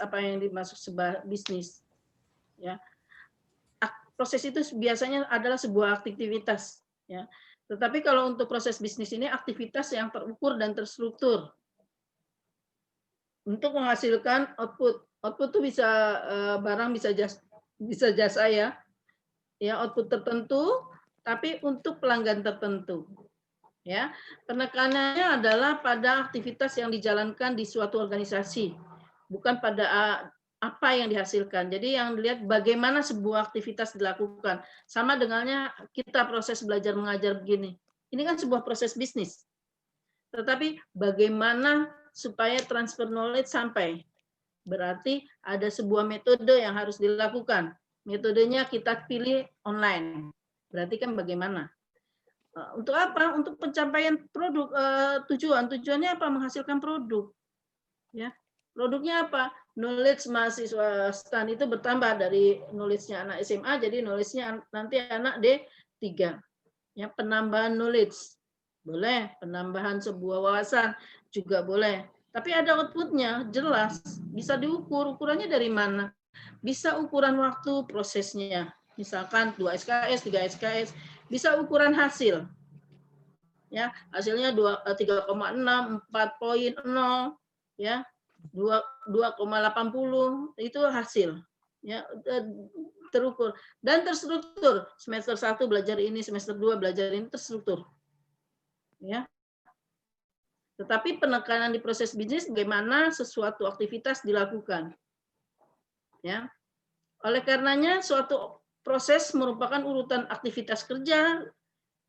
apa yang dimaksud sebuah bisnis, ya. Proses itu biasanya adalah sebuah aktivitas, ya. Tetapi kalau untuk proses bisnis ini aktivitas yang terukur dan terstruktur untuk menghasilkan output. Output itu bisa barang, bisa jasa ya output tertentu, tapi untuk pelanggan tertentu. Ya, penekanannya adalah pada aktivitas yang dijalankan di suatu organisasi, bukan pada apa yang dihasilkan. Jadi yang dilihat bagaimana sebuah aktivitas dilakukan. Sama dengannya kita proses belajar mengajar begini. Ini kan sebuah proses bisnis. Tetapi bagaimana supaya transfer knowledge sampai. Berarti ada sebuah metode yang harus dilakukan. Metodenya kita pilih online. Berarti kan bagaimana? Untuk apa? Untuk pencapaian produk, tujuannya apa? Menghasilkan produk. Ya. Produknya apa? Knowledge mahasiswa STAN itu bertambah dari knowledge-nya anak SMA jadi knowledge-nya nanti anak D3. Ya, penambahan knowledge. Boleh, penambahan sebuah wawasan juga boleh. Tapi ada output-nya, jelas, bisa diukur. Ukurannya dari mana? Bisa ukuran waktu prosesnya. Misalkan 2 SKS, 3 SKS, bisa ukuran hasil. Ya, hasilnya 3,6, 4,0 ya. 2,80 itu hasil. Ya, terukur dan terstruktur. Semester 1 belajar ini, semester 2 belajar ini terstruktur. Ya. Tetapi penekanan di proses bisnis bagaimana sesuatu aktivitas dilakukan. Ya. Oleh karenanya suatu proses merupakan urutan aktivitas kerja,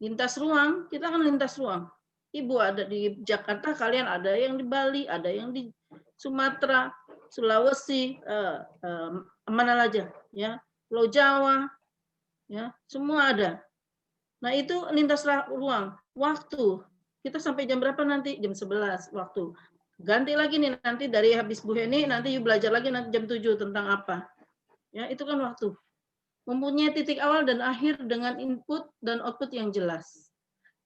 lintas ruang, kita akan lintas ruang. Ibu ada di Jakarta, kalian ada yang di Bali, ada yang di Sumatera, Sulawesi, mana aja, ya, Pulau Jawa, ya, semua ada. Nah itu lintas ruang, waktu. Kita sampai jam berapa nanti? Jam 11 waktu. Ganti lagi nih nanti dari habis Bu Heni, nanti you belajar lagi nanti jam 7 tentang apa. Ya, itu kan waktu. Mempunyai titik awal dan akhir dengan input dan output yang jelas.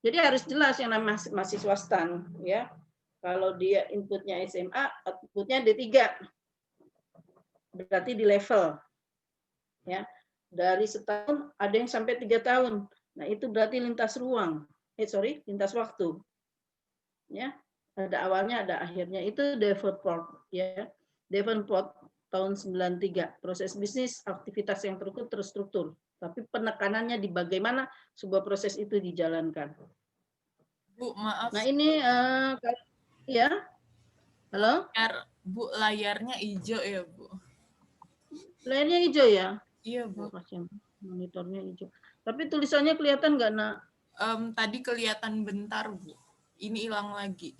Jadi harus jelas yang namanya mahasiswa STAN, ya. Kalau dia inputnya SMA, outputnya D3. Berarti di level. Ya. Dari setahun ada yang sampai 3 tahun. Nah, itu berarti lintas ruang. Lintas waktu. Ya. Ada awalnya, ada akhirnya. Itu Davenport, ya. Davenport tahun 93. Proses bisnis, aktivitas yang terukur, terstruktur. Tapi penekanannya di bagaimana sebuah proses itu dijalankan. Bu, maaf. Nah ini ya, halo. Bu, layarnya hijau ya Bu? Layarnya hijau ya? Iya Bu. Monitornya hijau. Tapi tulisannya kelihatan nggak nak? Tadi kelihatan bentar Bu. Ini hilang lagi.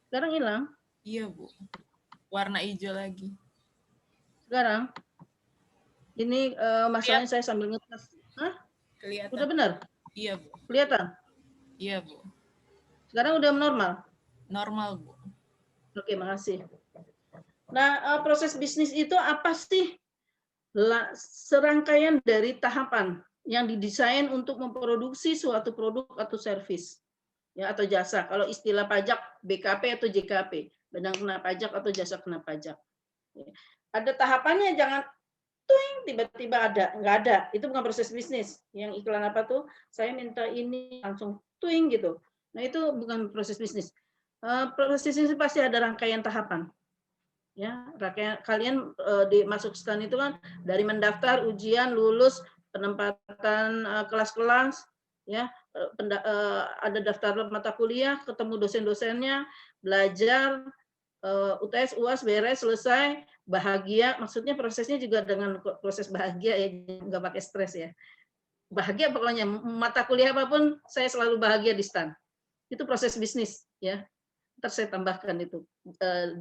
Sekarang hilang? Iya Bu. Warna hijau lagi. Sekarang? Ini masalahnya saya sambil ngetes. Hah? Kelihatan. Udah benar? Iya Bu. Kelihatan? Iya Bu. Sekarang udah normal? Normal Bu. Oke, makasih. Nah, proses bisnis itu apa sih? Serangkaian dari tahapan yang didesain untuk memproduksi suatu produk atau service, ya, atau jasa. Kalau istilah pajak BKP atau JKP, badan kena pajak atau jasa kena pajak. Ada tahapannya, jangan tiba-tiba ada, nggak ada. Itu bukan proses bisnis. Yang iklan apa tuh? Saya minta ini langsung tuing gitu. Nah itu bukan proses bisnis. Proses bisnis pasti ada rangkaian tahapan. Ya, kalian dimasuk STAN itu kan dari mendaftar, ujian, lulus, penempatan kelas-kelas, ya, ada daftar mata kuliah, ketemu dosen-dosennya, belajar, UTS, UAS beres, selesai, bahagia. Maksudnya prosesnya juga dengan proses bahagia ya, nggak pakai stres ya. Bahagia pokoknya, mata kuliah apapun saya selalu bahagia di STAN. Itu proses bisnis ya. Ntar saya tambahkan itu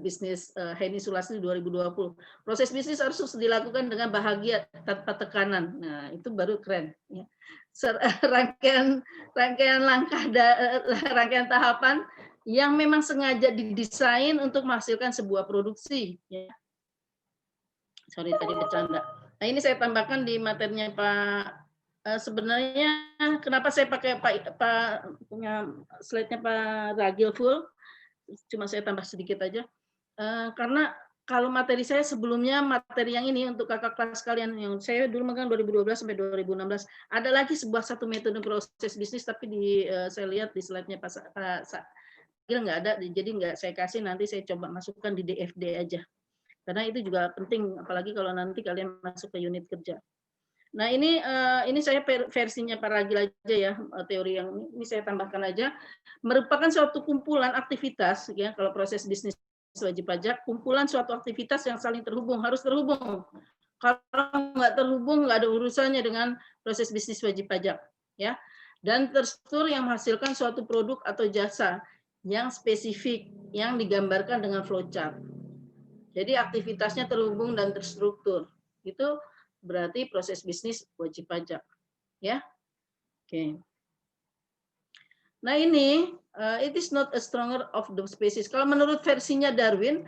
bisnis Heni Sulasni 2020. Proses bisnis harus dilakukan dengan bahagia tanpa tekanan. Nah itu baru keren. Ya. Rangkaian langkah, rangkaian tahapan yang memang sengaja didesain untuk menghasilkan sebuah produksi. Ya. Sorry tadi bercanda. Nah ini saya tambahkan di materinya Pak. Sebenarnya kenapa saya pakai Pak punya slide-nya Pak Ragil full? Cuma saya tambah sedikit aja, karena kalau materi saya sebelumnya, materi yang ini untuk kakak kelas kalian yang saya dulu megang 2012 sampai 2016. Ada lagi satu metode proses bisnis, tapi saya lihat di slide-nya Pak Sagil nggak ada, jadi nggak saya kasih, nanti saya coba masukkan di DFD aja. Karena itu juga penting, apalagi kalau nanti kalian masuk ke unit kerja. Nah ini saya versinya Pak Ragil aja ya, teori yang ini saya tambahkan aja. Merupakan suatu kumpulan aktivitas ya, kalau proses bisnis wajib pajak, kumpulan suatu aktivitas yang saling terhubung, harus terhubung. Kalau nggak terhubung, nggak ada urusannya dengan proses bisnis wajib pajak ya. Dan terstruktur yang menghasilkan suatu produk atau jasa yang spesifik yang digambarkan dengan flowchart. Jadi aktivitasnya terhubung dan terstruktur. Itu berarti proses bisnis wajib pajak, ya. Oke. Nah ini it is not a stronger of the species. Kalau menurut versinya Darwin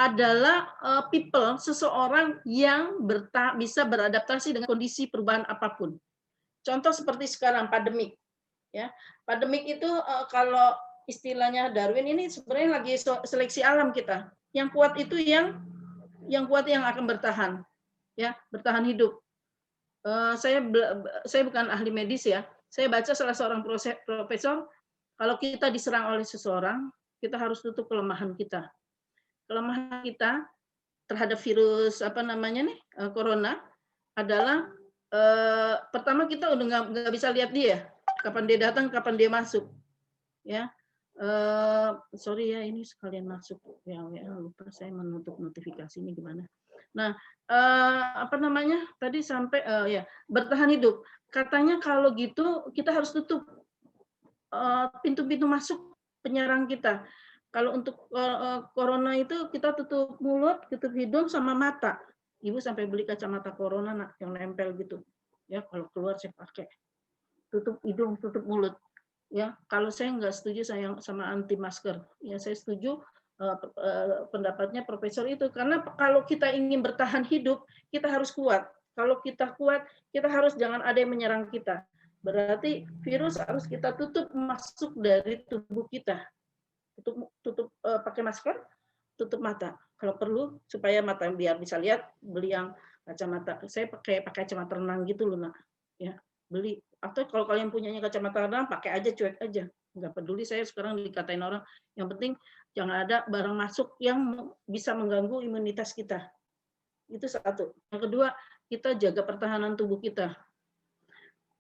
adalah people, seseorang yang bisa beradaptasi dengan kondisi perubahan apapun. Contoh seperti sekarang pandemik, ya. Pandemik itu kalau istilahnya Darwin ini sebenarnya lagi seleksi alam kita. Yang kuat itu yang kuat yang akan bertahan, ya, bertahan hidup. Saya bukan ahli medis ya. Saya baca salah seorang profesor, kalau kita diserang oleh seseorang, kita harus tutup kelemahan kita. Kelemahan kita terhadap virus corona adalah pertama kita udah nggak bisa lihat dia, kapan dia datang, kapan dia masuk, ya. Sorry ya, ini sekalian masuk ya, lupa saya menutup notifikasi ini gimana. Nah, tadi sampai ya bertahan hidup. Katanya kalau gitu kita harus tutup pintu-pintu masuk penyerang kita. Kalau untuk corona itu kita tutup mulut, tutup hidung sama mata. Ibu sampai beli kacamata corona yang nempel gitu. Ya, kalau keluar saya pakai. Tutup hidung, tutup mulut. Ya, kalau saya nggak setuju saya sama anti masker. Ya, saya setuju pendapatnya profesor itu, karena kalau kita ingin bertahan hidup, kita harus kuat. Kalau kita kuat, kita harus jangan ada yang menyerang kita. Berarti virus harus kita tutup masuk dari tubuh kita. Tutup pakai masker, tutup mata. Kalau perlu supaya mata biar bisa lihat, beli yang kacamata. Saya pakai kacamata renang gitu loh, Nak. Ya, beli. Atau kalau kalian punyanya kacamata renang, pakai aja, cuek aja. Nggak peduli saya sekarang dikatain orang. Yang penting jangan ada barang masuk yang bisa mengganggu imunitas kita. Itu satu. Yang kedua, kita jaga pertahanan tubuh kita.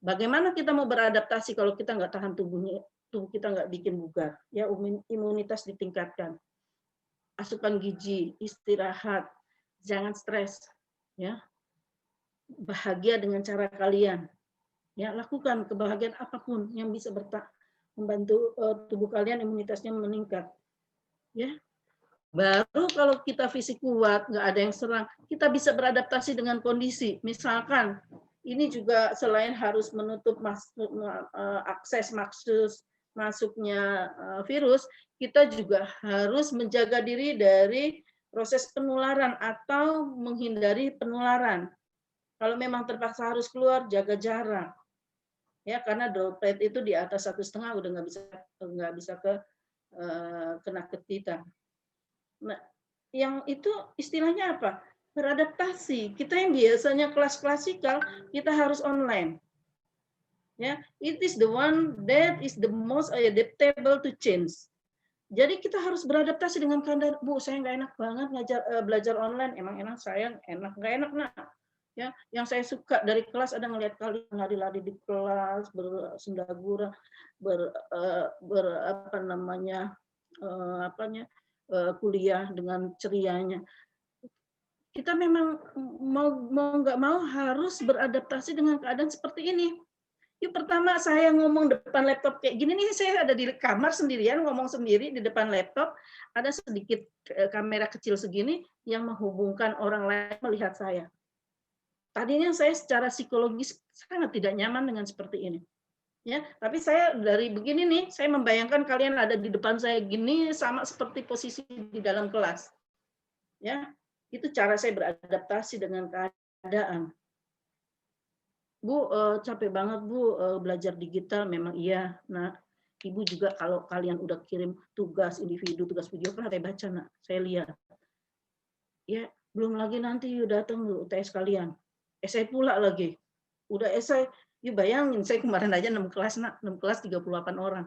Bagaimana kita mau beradaptasi kalau kita nggak tahan tubuh kita nggak bikin bugar? Ya, imunitas ditingkatkan. Asupan gizi, istirahat, jangan stres. Ya, bahagia dengan cara kalian. Ya, lakukan kebahagiaan apapun yang bisa membantu tubuh kalian imunitasnya meningkat. Ya, baru kalau kita fisik kuat, nggak ada yang serang, kita bisa beradaptasi dengan kondisi. Misalkan ini juga selain harus menutup akses masuknya virus, kita juga harus menjaga diri dari proses penularan atau menghindari penularan. Kalau memang terpaksa harus keluar, jaga jarak. Ya, karena droplet itu di atas 1,5 udah nggak bisa kena ke kita. Nah, yang itu istilahnya apa? Beradaptasi. Kita yang biasanya kelas klasikal, kita harus online. Ya, it is the one that is the most adaptable to change. Jadi kita harus beradaptasi dengan keadaan. Bu, saya nggak enak banget belajar online. Emang enak saya enak nggak enak, nah. Ya, yang saya suka dari kelas ada ngelihat kalian lari-lari di kelas, bersendagura, kuliah dengan cerianya. Kita memang mau nggak mau harus beradaptasi dengan keadaan seperti ini. Yang pertama saya ngomong depan laptop kayak gini nih, saya ada di kamar sendirian ngomong sendiri di depan laptop, ada sedikit kamera kecil segini yang menghubungkan orang lain melihat saya. Tadinya saya secara psikologis sangat tidak nyaman dengan seperti ini. Ya, tapi saya dari begini nih, saya membayangkan kalian ada di depan saya gini sama seperti posisi di dalam kelas. Ya, itu cara saya beradaptasi dengan keadaan. Bu, capek banget Bu belajar digital, memang iya. Nah, Ibu juga kalau kalian udah kirim tugas individu, tugas video, kan saya baca, Nak. Saya lihat. Ya, belum lagi nanti you datang UTS kalian. Esai pula lagi. Udah esai, you bayangin saya kemarin aja 6 kelas, Nak, 6 kelas 38 orang.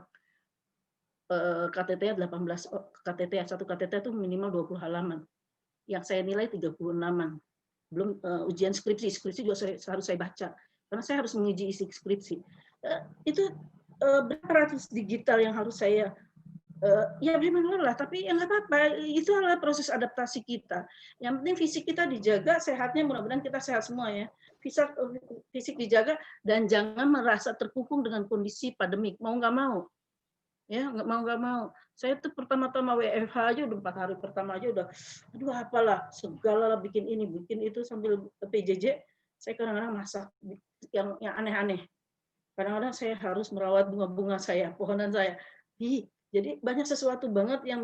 KTT 18 KTT, satu KTT itu minimal 20 halaman. Yang saya nilai 36-an. Belum ujian skripsi juga harus saya baca. Karena saya harus menguji isi skripsi. Itu berapa ratus digital yang harus saya ya memang lelah, tapi ya nggak apa-apa. Itu adalah proses adaptasi kita. Yang penting fisik kita dijaga, sehatnya mudah-mudahan kita sehat semua ya. Fisik dijaga dan jangan merasa terkungkung dengan kondisi pandemik. Mau nggak mau, ya nggak mau. Saya tuh pertama-tama WFH aja udah 4 hari pertama aja udah, aduh apalah segala bikin ini bikin itu sambil PJJ. Saya kadang-kadang masak yang aneh-aneh. Kadang-kadang saya harus merawat bunga-bunga saya, pohonan saya. Jadi banyak sesuatu banget yang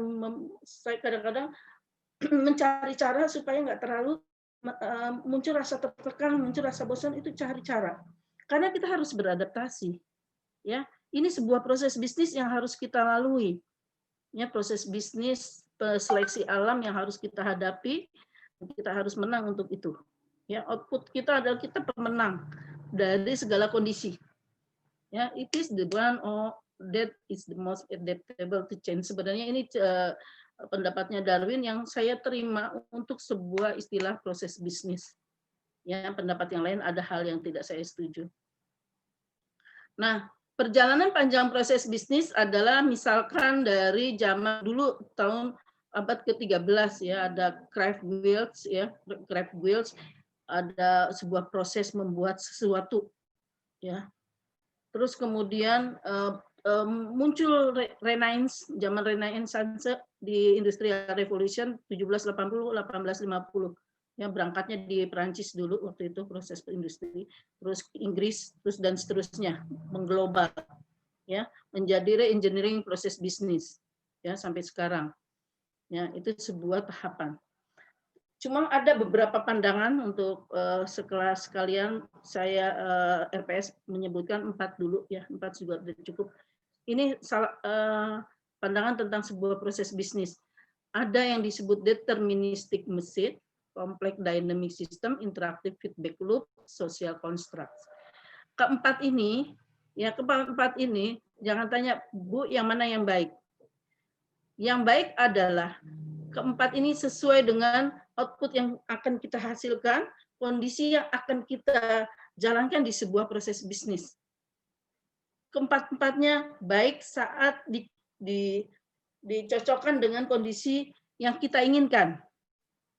saya kadang-kadang mencari cara supaya nggak terlalu muncul rasa tertekan, muncul rasa bosan, itu cari cara. Karena kita harus beradaptasi. Ya, ini sebuah proses bisnis yang harus kita lalui. Ya, proses bisnis seleksi alam yang harus kita hadapi, kita harus menang untuk itu. Ya, output kita adalah kita pemenang dari segala kondisi. Ya, it is the one that is the most adaptable to change. Sebenarnya ini pendapatnya Darwin yang saya terima untuk sebuah istilah proses bisnis. Ya, pendapat yang lain ada hal yang tidak saya setuju. Nah, perjalanan panjang proses bisnis adalah misalkan dari zaman dulu tahun abad ke-13 ya, ada Craft-Wills ya, Craft-Wills ada sebuah proses membuat sesuatu ya. Terus kemudian muncul Renaissance, zaman Renaissance di Industrial Revolution 1780-1850. Ya, berangkatnya di Perancis dulu waktu itu proses industri, terus Inggris, terus dan seterusnya mengglobal, ya, menjadi reengineering proses bisnis, ya sampai sekarang. Ya, itu sebuah tahapan. Cuma ada beberapa pandangan untuk sekelas kalian, saya RPS menyebutkan 4 dulu ya, 4 juga cukup. Ini pandangan tentang sebuah proses bisnis. Ada yang disebut deterministic machine, complex dynamic system, interactive feedback loop, social construct. Keempat ini jangan tanya Bu yang mana yang baik. Yang baik adalah keempat ini sesuai dengan output yang akan kita hasilkan, kondisi yang akan kita jalankan di sebuah proses bisnis. Keempat-empatnya baik saat dicocokkan dengan kondisi yang kita inginkan.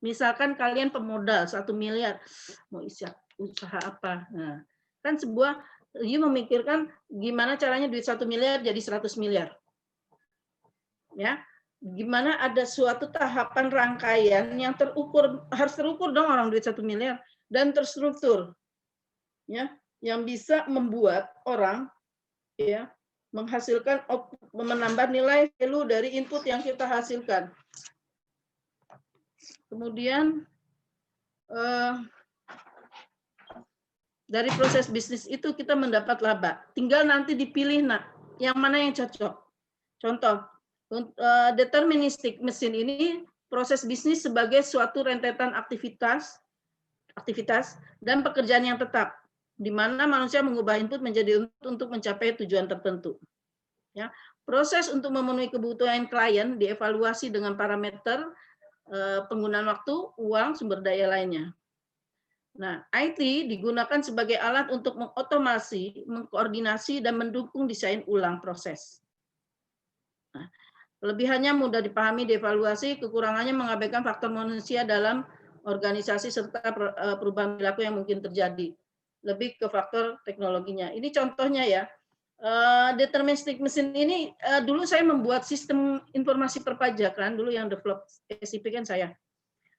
Misalkan kalian pemodal 1 miliar, mau usaha apa? Nah, kan you memikirkan gimana caranya duit 1 miliar jadi 100 miliar. Ya, gimana ada suatu tahapan rangkaian yang harus terukur dong orang duit 1 miliar dan terstruktur. Ya, yang bisa membuat orang ya menghasilkan menambah nilai value dari input yang kita hasilkan. Kemudian dari proses bisnis itu kita mendapat laba. Tinggal nanti dipilih yang mana yang cocok. Contoh, deterministic mesin ini proses bisnis sebagai suatu rentetan aktivitas dan pekerjaan yang tetap, di mana manusia mengubah input menjadi untuk mencapai tujuan tertentu. Ya, proses untuk memenuhi kebutuhan klien dievaluasi dengan parameter penggunaan waktu, uang, sumber daya lainnya. Nah, IT digunakan sebagai alat untuk mengotomasi, mengkoordinasi, dan mendukung desain ulang proses. Nah, kelebihannya mudah dipahami, dievaluasi, kekurangannya mengabaikan faktor manusia dalam organisasi serta perubahan perilaku yang mungkin terjadi. Lebih ke faktor teknologinya. Ini contohnya ya. Deterministic mesin ini dulu saya membuat sistem informasi perpajakan dulu yang develop SIP kan saya.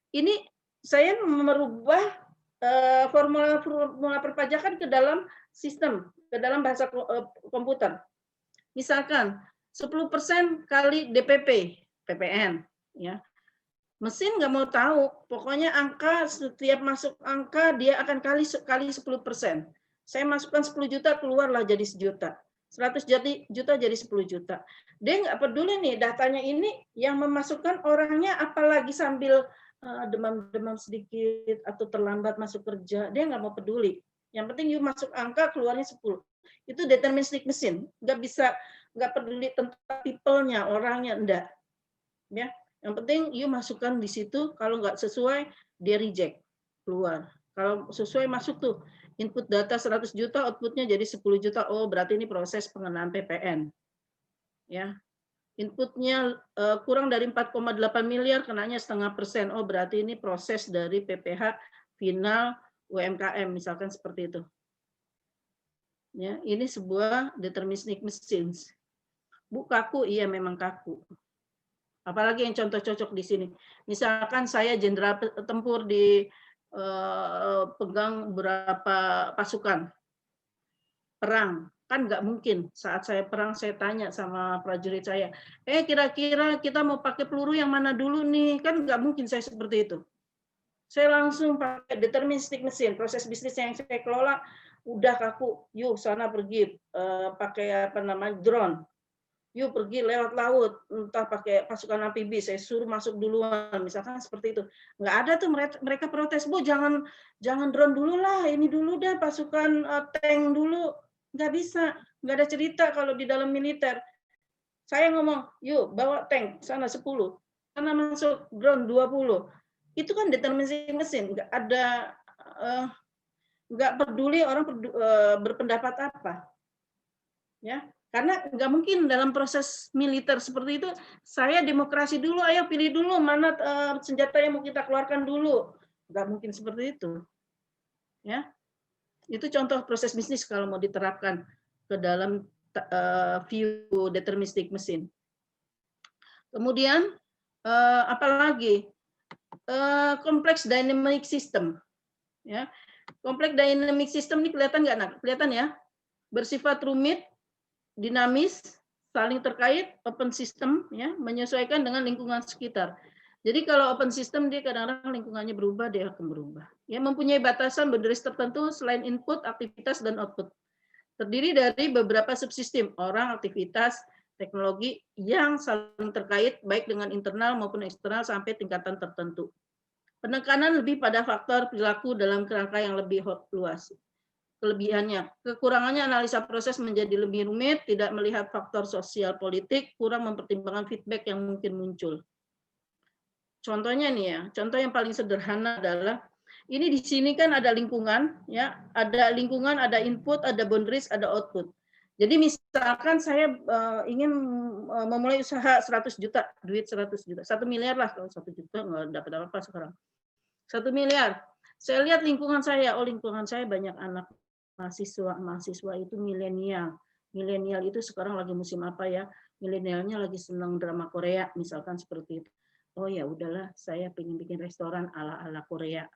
Ini saya merubah formula perpajakan ke dalam sistem, ke dalam bahasa komputer. Misalkan 10% kali DPP, PPN, ya. Mesin nggak mau tahu, pokoknya angka setiap masuk angka dia akan kali 10%. Saya masukkan 10 juta keluarlah jadi 1 juta. 100 juta jadi 10 juta. Dia nggak peduli nih datanya ini yang memasukkan orangnya apalagi sambil demam-demam sedikit atau terlambat masuk kerja, dia nggak mau peduli. Yang penting you masuk angka keluarnya 10. Itu deterministic mesin, nggak peduli tentang people-nya, orangnya, enggak. Ya, yang penting you masukkan di situ, kalau nggak sesuai dia reject, keluar. Kalau sesuai masuk tuh, input data 100 juta, outputnya jadi 10 juta, oh berarti ini proses pengenaan PPN. Ya, inputnya kurang dari 4,8 miliar, kenanya 0,5%. Oh, berarti ini proses dari PPh final UMKM, misalkan seperti itu. Ya, ini sebuah deterministic machines. Bu, kaku, iya memang kaku. Apalagi yang contoh cocok di sini. Misalkan saya jenderal tempur di pegang beberapa pasukan perang, kan nggak mungkin saat saya perang saya tanya sama prajurit saya, kira-kira kita mau pakai peluru yang mana dulu nih, kan nggak mungkin saya seperti itu. Saya langsung pakai deterministic mesin, proses bisnis yang saya kelola udah kaku, yuk sana pergi pakai drone, yuk pergi lewat laut, entah pakai pasukan amfibi, saya suruh masuk duluan, misalkan seperti itu. Nggak ada tuh mereka protes, Bu, jangan drone dulu lah, ini dulu deh pasukan tank dulu. Nggak bisa, nggak ada cerita kalau di dalam militer. Saya ngomong, yuk bawa tank, sana 10, sana masuk drone 20. Itu kan deterministic mesin, nggak ada, nggak peduli orang berpendapat apa. Ya, karena nggak mungkin dalam proses militer seperti itu, saya demokrasi dulu, ayo pilih dulu mana senjata yang mau kita keluarkan dulu. Nggak mungkin seperti itu. Ya, itu contoh proses bisnis kalau mau diterapkan ke dalam view deterministic mesin. Kemudian apalagi kompleks dynamic system. Ya, kompleks dynamic system ini kelihatan nggak? Nah, kelihatan ya, bersifat rumit, dinamis, saling terkait, open system, ya, menyesuaikan dengan lingkungan sekitar. Jadi kalau open system dia kadang-kadang lingkungannya berubah, dia akan berubah. Ya, mempunyai batasan boundaries tertentu selain input, aktivitas, dan output. Terdiri dari beberapa subsistem, orang, aktivitas, teknologi yang saling terkait baik dengan internal maupun eksternal sampai tingkatan tertentu. Penekanan lebih pada faktor perilaku dalam kerangka yang lebih luas. Kelebihannya, kekurangannya analisa proses menjadi lebih rumit, tidak melihat faktor sosial politik, kurang mempertimbangkan feedback yang mungkin muncul. Contohnya nih ya, contoh yang paling sederhana adalah ini di sini kan ada lingkungan, ya, ada lingkungan, ada input, ada boundaries, ada output. Jadi misalkan saya ingin memulai usaha 100 juta, duit 100 juta, 1 miliar lah, kalau 1 juta nggak dapat apa-apa sekarang. 1 miliar. Saya lihat lingkungan saya, oh lingkungan saya banyak anak mahasiswa itu milenial. Milenial itu sekarang lagi musim apa ya? Milenialnya lagi senang drama Korea, misalkan seperti itu. Oh ya udahlah, saya pengen bikin restoran ala-ala Korea.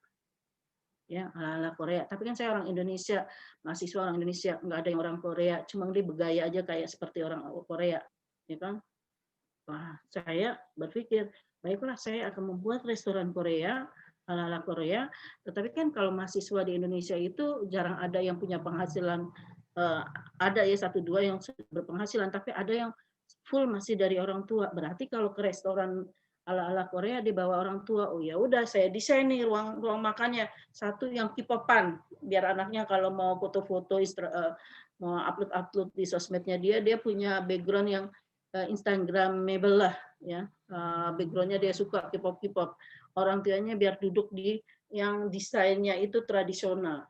Ya, ala-ala Korea. Tapi kan saya orang Indonesia, mahasiswa orang Indonesia, nggak ada yang orang Korea, cuma dia bergaya aja kayak seperti orang Korea, ya kan? Wah, saya berpikir, baiklah saya akan membuat restoran Korea, ala-ala Korea, tetapi kan kalau mahasiswa di Indonesia itu jarang ada yang punya penghasilan, ada ya 1-2 yang berpenghasilan, tapi ada yang full masih dari orang tua. Berarti kalau ke restoran ala-ala Korea dibawa orang tua, oh ya udah saya desain nih ruang makannya, satu yang K-popan, biar anaknya kalau mau foto-foto, mau upload di sosmednya dia punya background yang Instagramable lah, ya, backgroundnya dia suka K-pop, orang tuanya biar duduk di yang desainnya itu tradisional.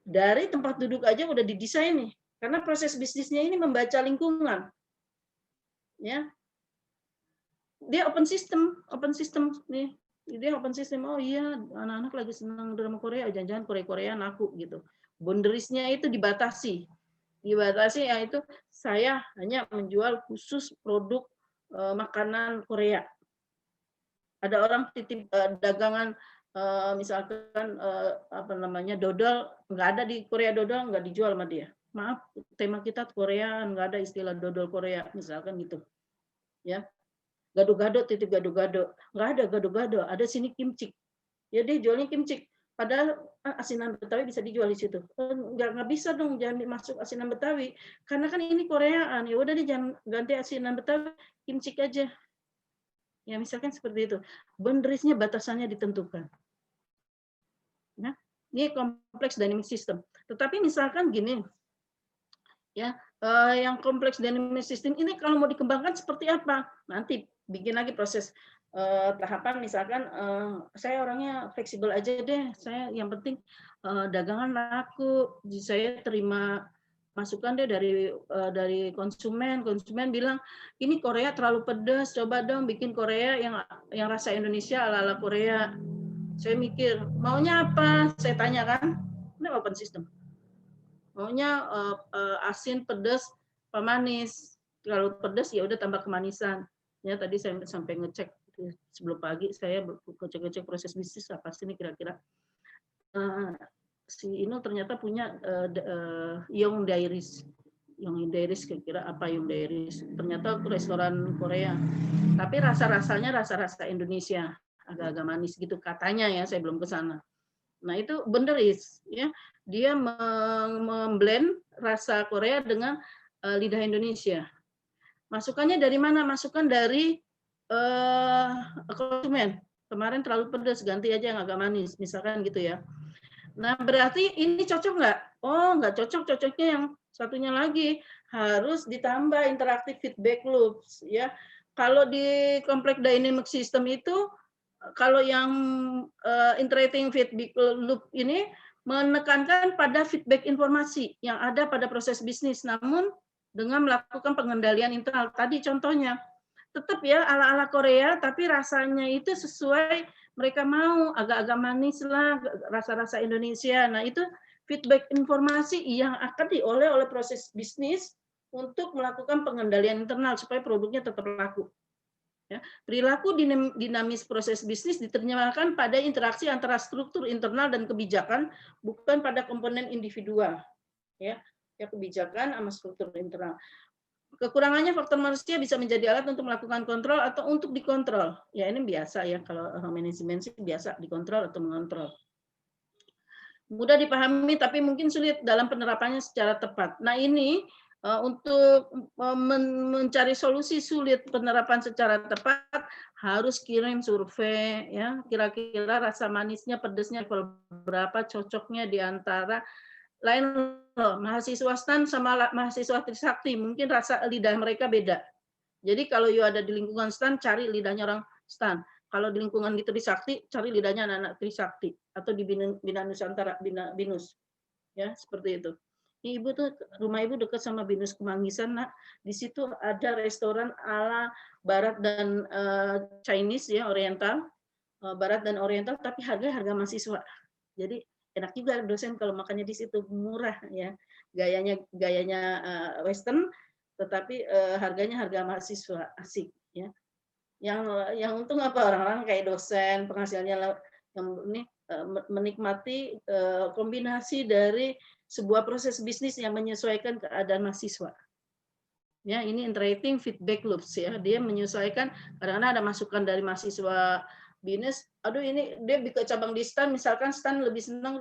Dari tempat duduk aja udah didesain nih, karena proses bisnisnya ini membaca lingkungan, ya. Dia open system nih, dia open system. Oh iya, anak-anak lagi senang drama Korea, jangan-jangan Korea aku gitu. Boundariesnya itu dibatasi ya, itu saya hanya menjual khusus produk makanan Korea. Ada orang titip dagangan misalkan dodol, nggak ada di Korea, dodol nggak dijual sama dia. Maaf, tema kita Korea, nggak ada istilah dodol Korea, misalkan gitu. Ya, gado-gado, titip gado-gado, nggak ada gado-gado, ada sini kimchi. Ya dia jualnya kimchi. Padahal asinan Betawi bisa dijual di situ. Nggak bisa dong, jangan dimasuk asinan Betawi. Karena kan ini Koreaan. Ya udah deh, jangan ganti asinan Betawi, kimchi aja. Ya, misalkan seperti itu. Boundariesnya batasannya ditentukan. Nah, ini kompleks dynamic system. Tetapi misalkan gini, ya, yang kompleks dynamic system ini kalau mau dikembangkan seperti apa? Nanti bikin lagi proses tahapan, misalkan saya orangnya fleksibel aja deh, saya yang penting dagangan laku, saya terima masukan deh dari konsumen bilang ini Korea terlalu pedas, coba dong bikin Korea yang rasa Indonesia ala-ala Korea. Saya mikir maunya apa, saya tanya kan, ini open system, maunya asin, pedas, pemanis. Kalau pedas ya udah tambah kemanisan. Ya tadi saya sampai ngecek sebelum pagi, saya ngecek proses bisnis apa sih ini kira-kira. Si Inul ternyata punya Young Dairies. Young Dairies kira-kira apa Young Dairies? Ternyata restoran Korea. Tapi rasa-rasanya rasa-rasa Indonesia, agak-agak manis gitu katanya ya, saya belum ke sana. Nah, itu benar ya. Dia memblend rasa Korea dengan lidah Indonesia. Masukannya dari mana? Masukan dari konsumen. Kemarin terlalu pedas, ganti aja yang agak manis, misalkan gitu ya. Nah, berarti ini cocok nggak? Oh, nggak cocok. Cocoknya yang satunya lagi. Harus ditambah interactive feedback loops. Ya. Kalau di complex dynamic system itu, kalau yang interacting feedback loop ini menekankan pada feedback informasi yang ada pada proses bisnis, namun dengan melakukan pengendalian internal. Tadi contohnya, tetap ya ala-ala Korea, tapi rasanya itu sesuai mereka mau, agak-agak manis lah, rasa-rasa Indonesia. Nah, itu feedback informasi yang akan diolah oleh proses bisnis untuk melakukan pengendalian internal supaya produknya tetap laku. Ya, perilaku dinamis proses bisnis diterjemahkan pada interaksi antara struktur internal dan kebijakan, bukan pada komponen individual. Ya, kebijakan sama struktur internal. Kekurangannya faktor manusia bisa menjadi alat untuk melakukan kontrol atau untuk dikontrol. Ya ini biasa ya, kalau manajemen sih biasa dikontrol atau mengontrol. Mudah dipahami tapi mungkin sulit dalam penerapannya secara tepat. Nah ini untuk mencari solusi sulit penerapan secara tepat harus kirim survei ya, kira-kira rasa manisnya, pedesnya berapa, cocoknya di antara lain loh, mahasiswa STAN sama mahasiswa Trisakti, mungkin rasa lidah mereka beda. Jadi kalau you ada di lingkungan STAN, cari lidahnya orang STAN. Kalau di lingkungan di Trisakti, cari lidahnya anak-anak Trisakti. Atau di Bina Nusantara, Binus. Ya, seperti itu. Ibu tuh, rumah ibu dekat sama Binus Kemanggisan, nak. Di situ ada restoran ala Barat dan Chinese, ya, Oriental. Barat dan Oriental, tapi harga mahasiswa. Jadi enak juga dosen kalau makannya di situ, murah ya, gayanya Western, tetapi harganya harga mahasiswa, asik ya. Yang untung apa, orang-orang kayak dosen penghasilannya yang ini menikmati kombinasi dari sebuah proses bisnis yang menyesuaikan keadaan mahasiswa. Ya, ini interacting feedback loops ya. Dia menyesuaikan, kadang-kadang ada masukan dari mahasiswa Binus, aduh ini dia bikin cabang di STAN, misalkan STAN lebih senang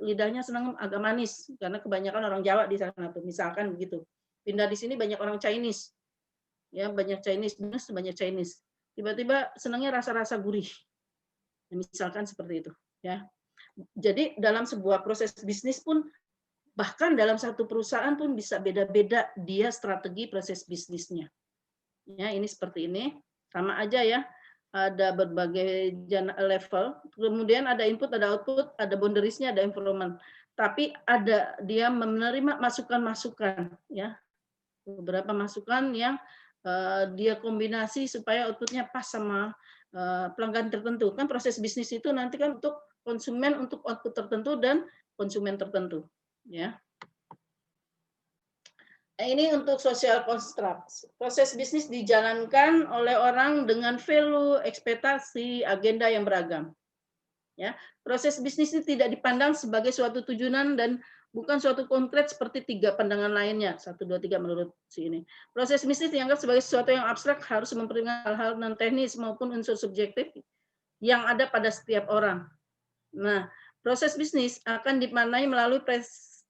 lidahnya senang agak manis karena kebanyakan orang Jawa di sana tuh, misalkan begitu. Pindah di sini banyak orang Chinese. Ya, banyak Chinese, Binus banyak Chinese. Tiba-tiba senangnya rasa-rasa gurih. Misalkan seperti itu, ya. Jadi dalam sebuah proses bisnis pun, bahkan dalam satu perusahaan pun bisa beda-beda dia strategi proses bisnisnya. Ya, ini seperti ini, sama aja ya. Ada berbagai level, kemudian ada input, ada output, ada boundariesnya, ada improvement. Tapi ada dia menerima masukan-masukan, ya, beberapa masukan yang dia kombinasi supaya outputnya pas sama pelanggan tertentu. Kan proses bisnis itu nanti kan untuk konsumen, untuk output tertentu dan konsumen tertentu, ya. Ini untuk social construct. Proses bisnis dijalankan oleh orang dengan value, ekspektasi, agenda yang beragam. Ya, proses bisnis ini tidak dipandang sebagai suatu tujuan dan bukan suatu konkret seperti 3 pandangan lainnya. 1, 2, 3 menurut si ini. Proses bisnis dianggap sebagai sesuatu yang abstrak, harus mempertimbangkan hal-hal non teknis maupun unsur subjektif yang ada pada setiap orang. Nah, proses bisnis akan dimaknai melalui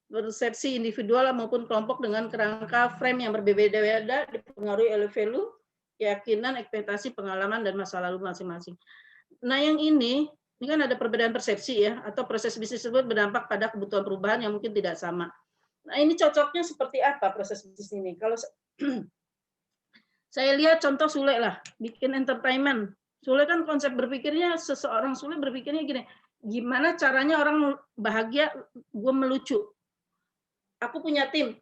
persepsi individual maupun kelompok dengan kerangka frame yang berbeda-beda, dipengaruhi oleh value, keyakinan, ekspektasi, pengalaman, dan masa lalu masing-masing. Nah, yang ini kan ada perbedaan persepsi ya, atau proses bisnis tersebut berdampak pada kebutuhan perubahan yang mungkin tidak sama. Nah, ini cocoknya seperti apa proses bisnis ini? Kalau saya lihat contoh Sule lah, bikin entertainment. Sule kan konsep berpikirnya, seseorang Sule berpikirnya gini, gimana caranya orang bahagia, gue melucu. Aku punya tim,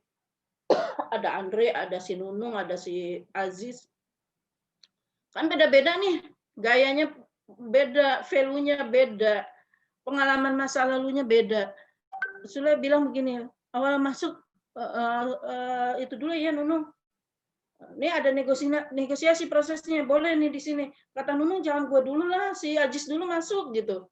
ada Andre, ada si Nunung, ada si Aziz. Kan beda-beda nih, gayanya beda, value-nya beda, pengalaman masa lalunya beda. Sule bilang begini, awal masuk itu dulu ya Nunung. Ini ada negosiasi prosesnya, boleh nih di sini. Kata Nunung jangan gua dulu lah, si Aziz dulu masuk gitu.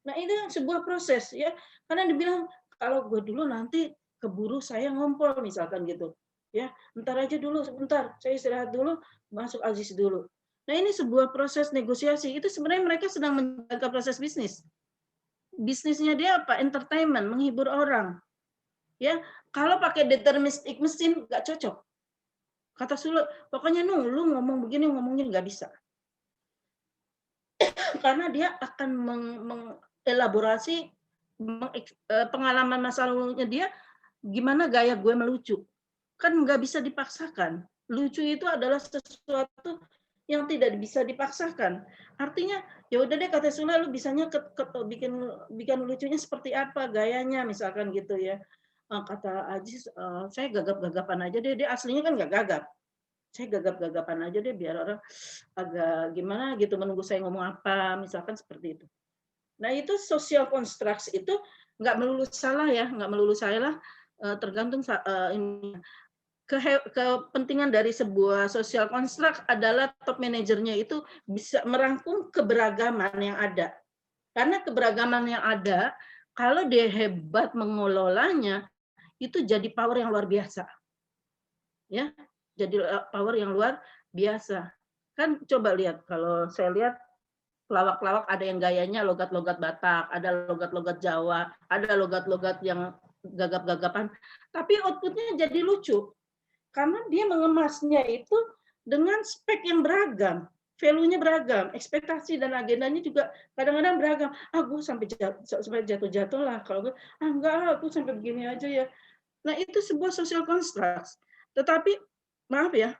Nah itu sebuah proses ya, karena dibilang kalau gua dulu nanti keburu saya ngompol misalkan gitu. Ya, ntar aja dulu sebentar, saya istirahat dulu, masuk Aziz dulu. Nah ini sebuah proses negosiasi, itu sebenarnya mereka sedang menjaga proses bisnis. Bisnisnya dia apa? Entertainment, menghibur orang. Ya, kalau pakai deterministic mesin nggak cocok. Kata Sule, pokoknya lu ngomong begini, ngomongin nggak bisa. Karena dia akan mengelaborasi pengalaman masa lalunya dia, gimana gaya gue melucu. Kan nggak bisa dipaksakan. Lucu itu adalah sesuatu yang tidak bisa dipaksakan. Artinya, ya udah deh kata Sule, lu bisanya bikin lucunya seperti apa, gayanya misalkan gitu ya. Kata Aziz, saya gagap-gagapan aja deh, dia aslinya kan nggak gagap. Saya gagap-gagapan aja deh biar orang agak gimana gitu menunggu saya ngomong apa, misalkan seperti itu. Nah itu social construct itu nggak melulu salah ya, nggak melulu salah, tergantung ini. Kepentingan dari sebuah social construct adalah top manajernya itu bisa merangkum keberagaman yang ada. Karena keberagaman yang ada, kalau dia hebat mengelolanya, itu jadi power yang luar biasa. Ya, jadi power yang luar biasa. Kan coba lihat, kalau saya lihat pelawak-pelawak ada yang gayanya logat-logat Batak, ada logat-logat Jawa, ada logat-logat yang gagap-gagapan, tapi outputnya jadi lucu. Karena dia mengemasnya itu dengan spek yang beragam, value-nya beragam, ekspektasi dan agendanya juga kadang-kadang beragam. Gue sampai jatuh-jatuh lah, kalau gue, enggak lah, aku sampai begini aja ya. Nah itu sebuah social construct. Tetapi maaf ya,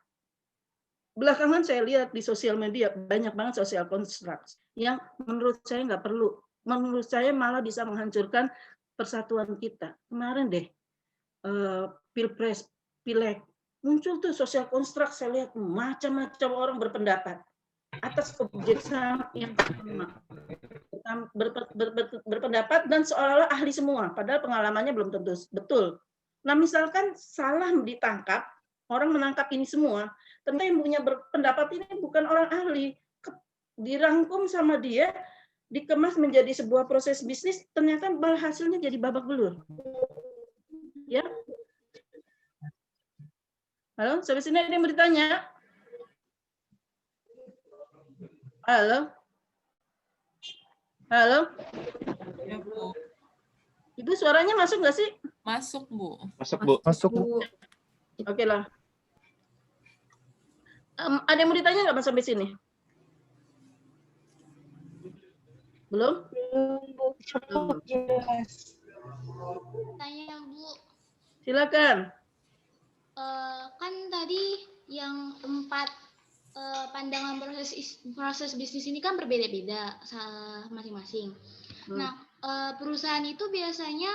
belakangan saya lihat di sosial media banyak banget social construct yang menurut saya nggak perlu. Menurut saya malah bisa menghancurkan persatuan kita. Kemarin deh, pilpres, pileg, muncul tuh social construct, saya lihat macam-macam orang berpendapat atas objek yang sama, berpendapat dan seolah-olah ahli semua, padahal pengalamannya belum tentu betul. Nah misalkan salah ditangkap, orang menangkap ini semua, ternyata yang punya berpendapat ini bukan orang ahli, dirangkum sama dia, dikemas menjadi sebuah proses bisnis, ternyata hasilnya jadi babak belur. Ya, halo, sampai sini ada yang bertanya? Halo? Halo? Ya, Bu. Ibu suaranya masuk nggak sih? Masuk, Bu. Masuk, Bu. Masuk, Bu. Oke lah. Ada yang mau ditanya nggak sampai sini? Belum? Belum, cukup jelas. Tanya Bu, Silakan. kan tadi yang 4 pandangan proses bisnis ini kan berbeda-beda masing-masing. Nah, perusahaan itu biasanya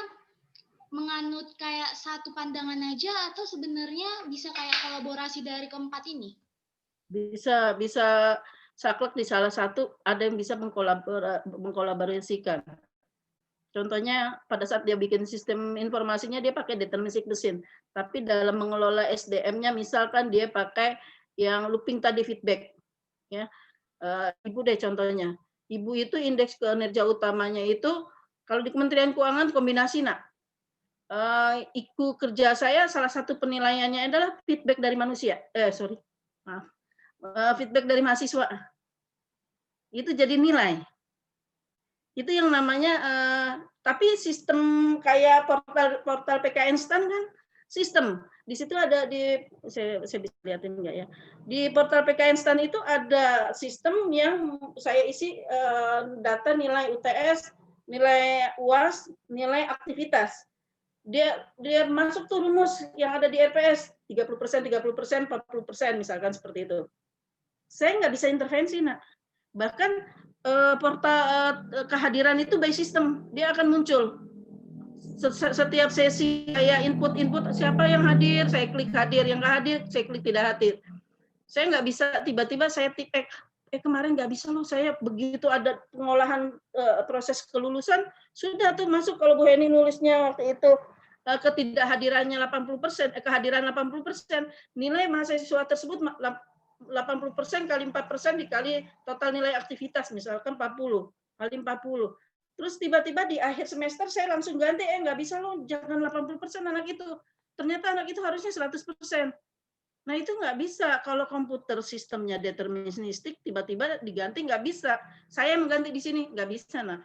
menganut kayak satu pandangan aja atau sebenarnya bisa kayak kolaborasi dari keempat ini? Bisa saklek di salah satu, ada yang bisa mengkolaborasikan. Contohnya pada saat dia bikin sistem informasinya dia pakai deterministic mesin, tapi dalam mengelola SDM-nya misalkan dia pakai yang looping tadi feedback. Ya, Ibu deh contohnya. Ibu itu indeks kinerja utamanya itu kalau di Kementerian Keuangan kombinasi nak. IQ kerja saya salah satu penilaiannya adalah feedback dari manusia. Feedback dari mahasiswa. Itu jadi nilai. Itu yang namanya, tapi sistem kayak portal PK Instan kan sistem. di situ ada saya bisa lihatin enggak ya? Di portal PK Instan itu ada sistem yang saya isi data nilai UTS, nilai UAS, nilai aktivitas. Dia masuk tuh rumus yang ada di RPS 30%, 30%, 40% misalkan seperti itu. Saya nggak bisa intervensi, Nak. Bahkan portal kehadiran itu by system, dia akan muncul. Setiap sesi saya input siapa yang hadir, saya klik hadir, yang nggak hadir, saya klik tidak hadir. Saya nggak bisa tiba-tiba saya tipek, kemarin nggak bisa loh, saya begitu ada pengolahan proses kelulusan, sudah tuh masuk kalau Bu Heni nulisnya waktu itu ketidakhadirannya 80%, kehadiran 80%, nilai mahasiswa tersebut 80% kali 4% dikali total nilai aktivitas, misalkan 40, kali 40. Terus tiba-tiba di akhir semester saya langsung ganti, nggak bisa loh, jangan 80% anak itu. Ternyata anak itu harusnya 100%. Nah itu nggak bisa, kalau komputer sistemnya deterministik, tiba-tiba diganti nggak bisa. Saya mengganti di sini, nggak bisa. Nah,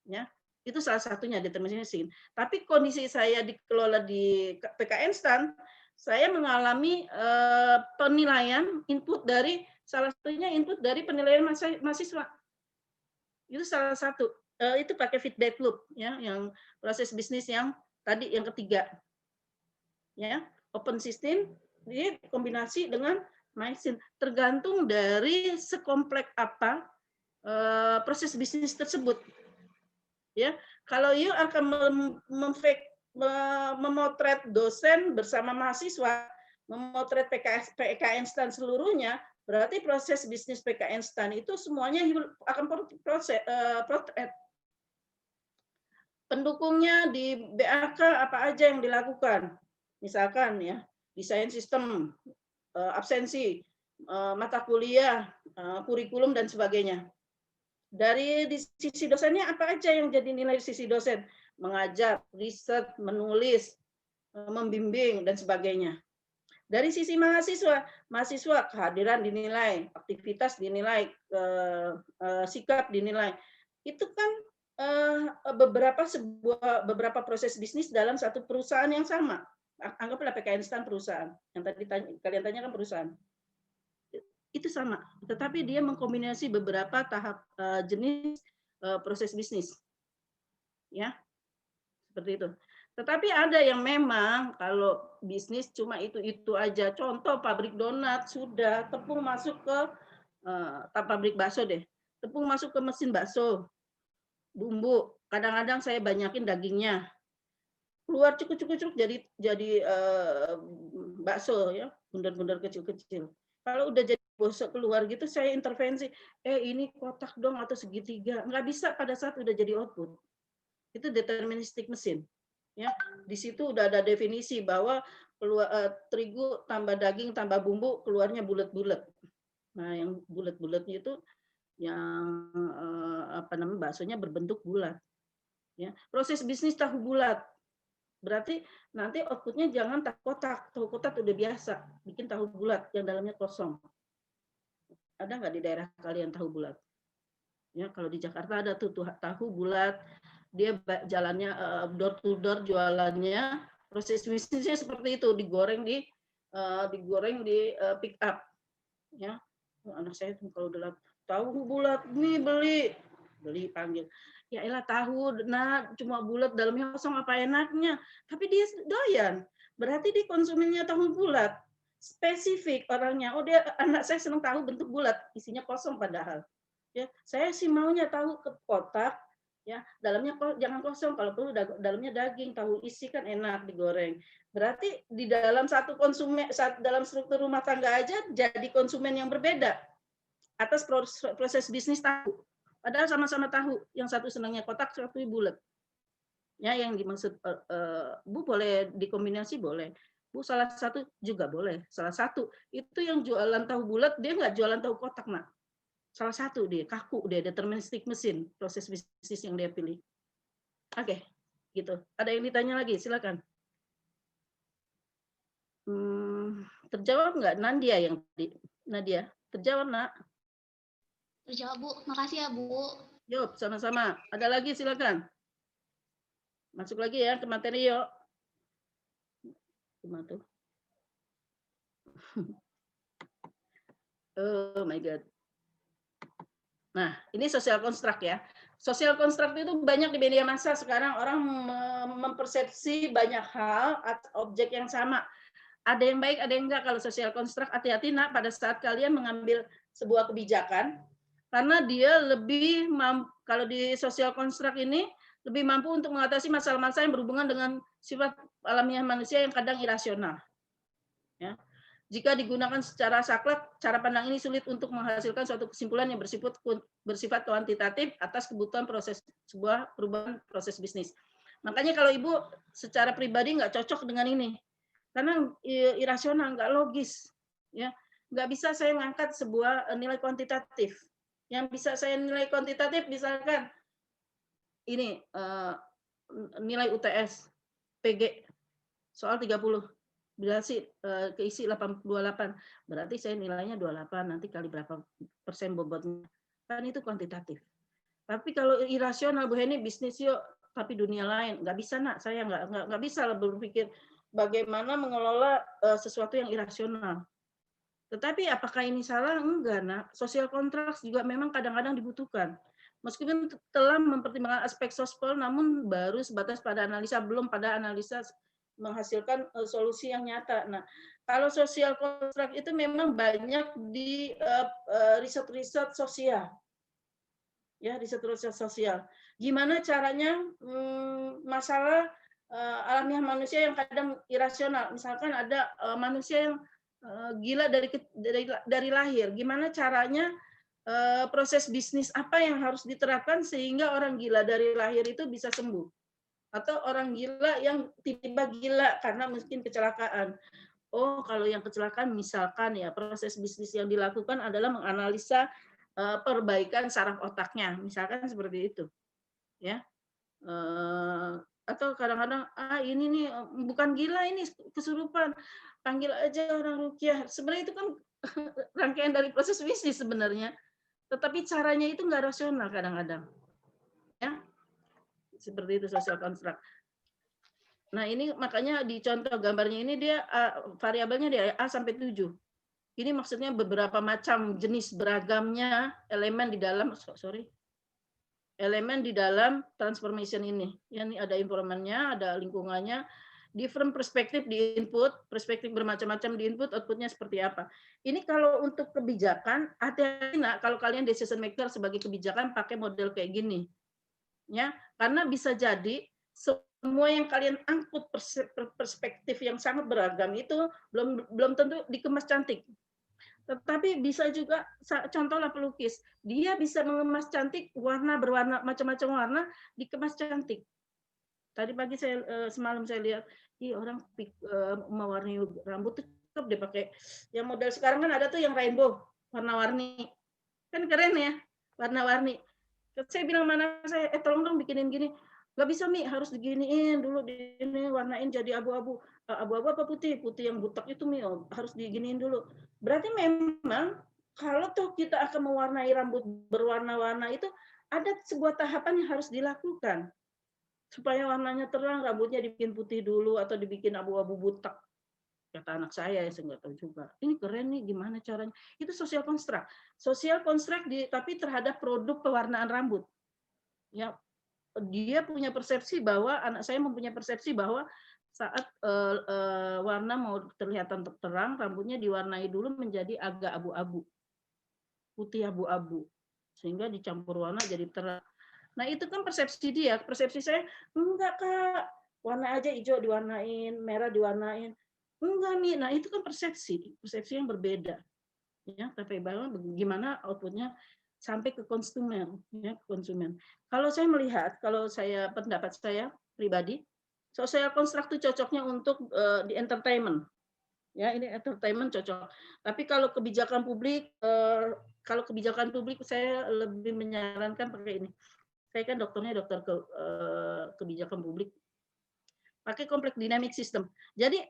ya. Itu salah satunya deterministik. Tapi kondisi saya dikelola di PK Instan, saya mengalami penilaian input dari salah satunya input dari penilaian mahasiswa. Itu salah satu. Itu pakai feedback loop ya, yang proses bisnis yang tadi yang ketiga. Ya, open system dikombinasi dengan MySyn. Tergantung dari sekompleks apa proses bisnis tersebut. Ya, kalau you akan memotret dosen bersama mahasiswa, memotret PK Instan seluruhnya, berarti proses bisnis PK Instan itu semuanya akan potret. Pendukungnya di BAK apa aja yang dilakukan, misalkan ya desain sistem, absensi, mata kuliah, kurikulum dan sebagainya. Dari sisi dosennya apa aja yang jadi nilai sisi dosen? Mengajar, riset, menulis, membimbing, dan sebagainya. Dari sisi mahasiswa kehadiran dinilai, aktivitas dinilai, sikap dinilai. Itu kan beberapa proses bisnis dalam satu perusahaan yang sama. Anggaplah PK Instan perusahaan. Yang tadi kalian tanyakan perusahaan. Itu sama, tetapi dia mengkombinasi beberapa tahap jenis proses bisnis, ya seperti itu. Tetapi ada yang memang kalau bisnis cuma itu aja. Contoh pabrik donat sudah, tepung masuk ke pabrik bakso deh, tepung masuk ke mesin bakso, bumbu. Kadang-kadang saya banyakin dagingnya, keluar cukup jadi bakso ya, bundar-bundar kecil-kecil. Kalau udah jadi bosok keluar gitu, saya intervensi, ini kotak dong atau segitiga. Nggak bisa pada saat udah jadi output. Itu deterministik mesin. Ya, di situ udah ada definisi bahwa keluar terigu tambah daging tambah bumbu keluarnya bulat-bulat. Nah, yang bulat-bulatnya itu yang baksonya berbentuk bulat. Ya, proses bisnis tahu bulat. Berarti nanti outputnya jangan tahu kotak udah biasa, bikin tahu bulat yang dalamnya kosong. Ada nggak di daerah kalian tahu bulat? Ya, kalau di Jakarta ada tuh tahu bulat, dia jalannya door to door jualannya, proses bisnisnya seperti itu, digoreng di pick up. Ya, anak saya tuh kalau udah tahu bulat nih beli panggil. Ya elah tahu, nah cuma bulat dalamnya kosong apa enaknya? Tapi dia doyan. Berarti dia konsumennya tahu bulat. Spesifik orangnya, dia anak saya senang tahu bentuk bulat, isinya kosong padahal. Ya, saya sih maunya tahu ke kotak, ya dalamnya jangan kosong, kalau perlu dalamnya daging, tahu isi kan enak digoreng. Berarti di dalam satu konsumen, dalam struktur rumah tangga aja jadi konsumen yang berbeda atas proses bisnis tahu. Padahal sama-sama tahu, yang satu senangnya kotak, satu bulat. Ya, yang dimaksud Bu boleh dikombinasi boleh. Bu salah satu juga boleh. Salah satu itu yang jualan tahu bulat, dia nggak jualan tahu kotak, Nak. Salah satu dia kaku, dia deterministik mesin proses bisnis yang dia pilih. Oke, gitu. Ada yang ditanya lagi? Silakan. Terjawab nggak Nadia yang tadi? Nadia, terjawab Nak? Terjawab Bu, makasih ya Bu. Yuk, sama-sama. Ada lagi silakan. Masuk lagi ya ke materi yuk. Cuma tuh. Oh my God. Nah, ini social construct ya. Social construct itu banyak di media massa sekarang, orang mempersepsi banyak hal atas objek yang sama. Ada yang baik, ada yang enggak. Kalau social construct, hati-hati nak pada saat kalian mengambil sebuah kebijakan, karena dia lebih kalau di social construct ini lebih mampu untuk mengatasi masalah-masalah yang berhubungan dengan sifat alamiah manusia yang kadang irasional. Ya. Jika digunakan secara saklek, cara pandang ini sulit untuk menghasilkan suatu kesimpulan yang bersifat kuantitatif atas kebutuhan sebuah perubahan proses bisnis. Makanya kalau Ibu secara pribadi nggak cocok dengan ini, karena irasional, nggak logis, ya, nggak bisa saya mengangkat sebuah nilai kuantitatif. Yang bisa saya nilai kuantitatif, misalkan ini nilai UTS, PG, soal 30. Berarti keisi 28, berarti saya nilainya 28, nanti kali berapa persen bobotnya, kan itu kuantitatif. Tapi kalau irasional, Bu Heni, bisnis yuk, tapi dunia lain, nggak bisa nak, saya nggak bisa berpikir bagaimana mengelola sesuatu yang irasional. Tetapi apakah ini salah? Enggak nak, social contract juga memang kadang-kadang dibutuhkan. Meskipun telah mempertimbangkan aspek sospol, namun baru sebatas pada analisa, belum pada analisa menghasilkan solusi yang nyata. Nah, kalau social contract itu memang banyak di riset-riset sosial, ya, riset-riset sosial. Gimana caranya masalah alamiah manusia yang kadang irasional. Misalkan ada manusia yang gila dari lahir. Gimana caranya proses bisnis apa yang harus diterapkan sehingga orang gila dari lahir itu bisa sembuh? Atau orang gila yang tiba-tiba gila karena mungkin kecelakaan. Oh, kalau yang kecelakaan misalkan ya proses bisnis yang dilakukan adalah menganalisa perbaikan saraf otaknya, misalkan seperti itu, ya. Atau kadang-kadang ini nih bukan gila, ini kesurupan, panggil aja orang ruqyah. Sebenarnya itu kan rangkaian dari proses bisnis sebenarnya, tetapi caranya itu nggak rasional kadang-kadang, ya. Seperti itu social construct. Nah, ini makanya di contoh gambarnya ini dia variabelnya dia A sampai 7. Ini maksudnya beberapa macam jenis beragamnya elemen di dalam elemen di dalam transformation ini. Ini ada environment-nya, ada lingkungannya, different perspektif di input, perspektif bermacam-macam di input, output-nya seperti apa. Ini kalau untuk kebijakan, hati-hati nak kalau kalian decision maker sebagai kebijakan pakai model kayak gini. Ya, karena bisa jadi semua yang kalian angkut perspektif yang sangat beragam itu belum tentu dikemas cantik. Tetapi bisa juga contohlah pelukis, dia bisa mengemas cantik berwarna macam-macam warna dikemas cantik. Tadi pagi semalam saya lihat, orang mewarnai rambut tuh cakep deh pakai yang model sekarang kan ada tuh yang rainbow, warna-warni. Kan keren ya, warna-warni. Saya bilang mana saya, tolong dong bikinin gini. Nggak bisa Mi, harus diginiin dulu, ini warnain jadi abu-abu. Abu-abu apa putih? Putih yang butek itu Mi, harus diginiin dulu. Berarti memang kalau toh kita akan mewarnai rambut berwarna-warna itu ada sebuah tahapan yang harus dilakukan. Supaya warnanya terang, rambutnya dibikin putih dulu atau dibikin abu-abu butek. Kata anak saya nggak tahu juga. Ini keren nih, gimana caranya? Itu social construct. Social construct tapi terhadap produk pewarnaan rambut. Ya, dia punya persepsi bahwa anak saya mempunyai persepsi bahwa saat warna mau terlihat terang, rambutnya diwarnai dulu menjadi agak abu-abu, putih abu-abu, sehingga dicampur warna jadi terang. Nah itu kan persepsi dia. Persepsi saya enggak Kak, warna aja hijau diwarnain, merah diwarnain. Enggak nih, nah itu kan persepsi yang berbeda, ya. Tapi bagaimana outputnya sampai ke konsumen, ya, konsumen. Kalau saya melihat, pendapat saya pribadi, social construct itu cocoknya untuk di entertainment, ya. Ini entertainment cocok. Tapi kalau kebijakan publik, saya lebih menyarankan pakai ini. Saya kan dokternya dokter kebijakan publik. Pakai complex dynamic system. Jadi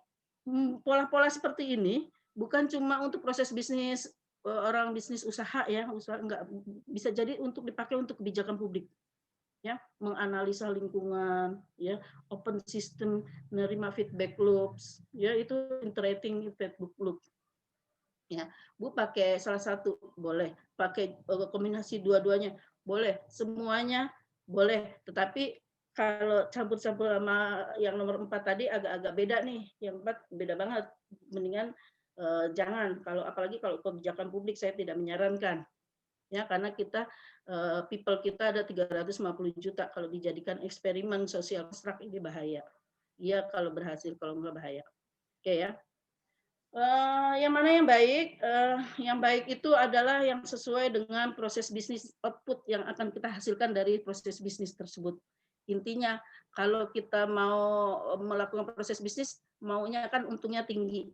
pola-pola seperti ini bukan cuma untuk proses bisnis orang bisnis usaha ya, enggak bisa jadi untuk dipakai untuk kebijakan publik. ya, menganalisa lingkungan, ya, open system, menerima feedback loops, ya, itu iterating feedback loop. Ya, Bu pakai salah satu boleh, pakai kombinasi dua-duanya boleh, semuanya boleh. Tetapi kalau campur-campur sama yang nomor 4 tadi agak-agak beda nih, yang 4 beda banget. Mendingan jangan, kalau apalagi kalau kebijakan publik saya tidak menyarankan. Ya, karena kita people kita ada 350 juta, kalau dijadikan eksperimen sosial konstruk ini bahaya. Iya kalau berhasil, kalau enggak bahaya. Oke ya. Yang mana yang baik? Yang baik itu adalah yang sesuai dengan proses bisnis output yang akan kita hasilkan dari proses bisnis tersebut. Intinya, kalau kita mau melakukan proses bisnis, maunya kan untungnya tinggi.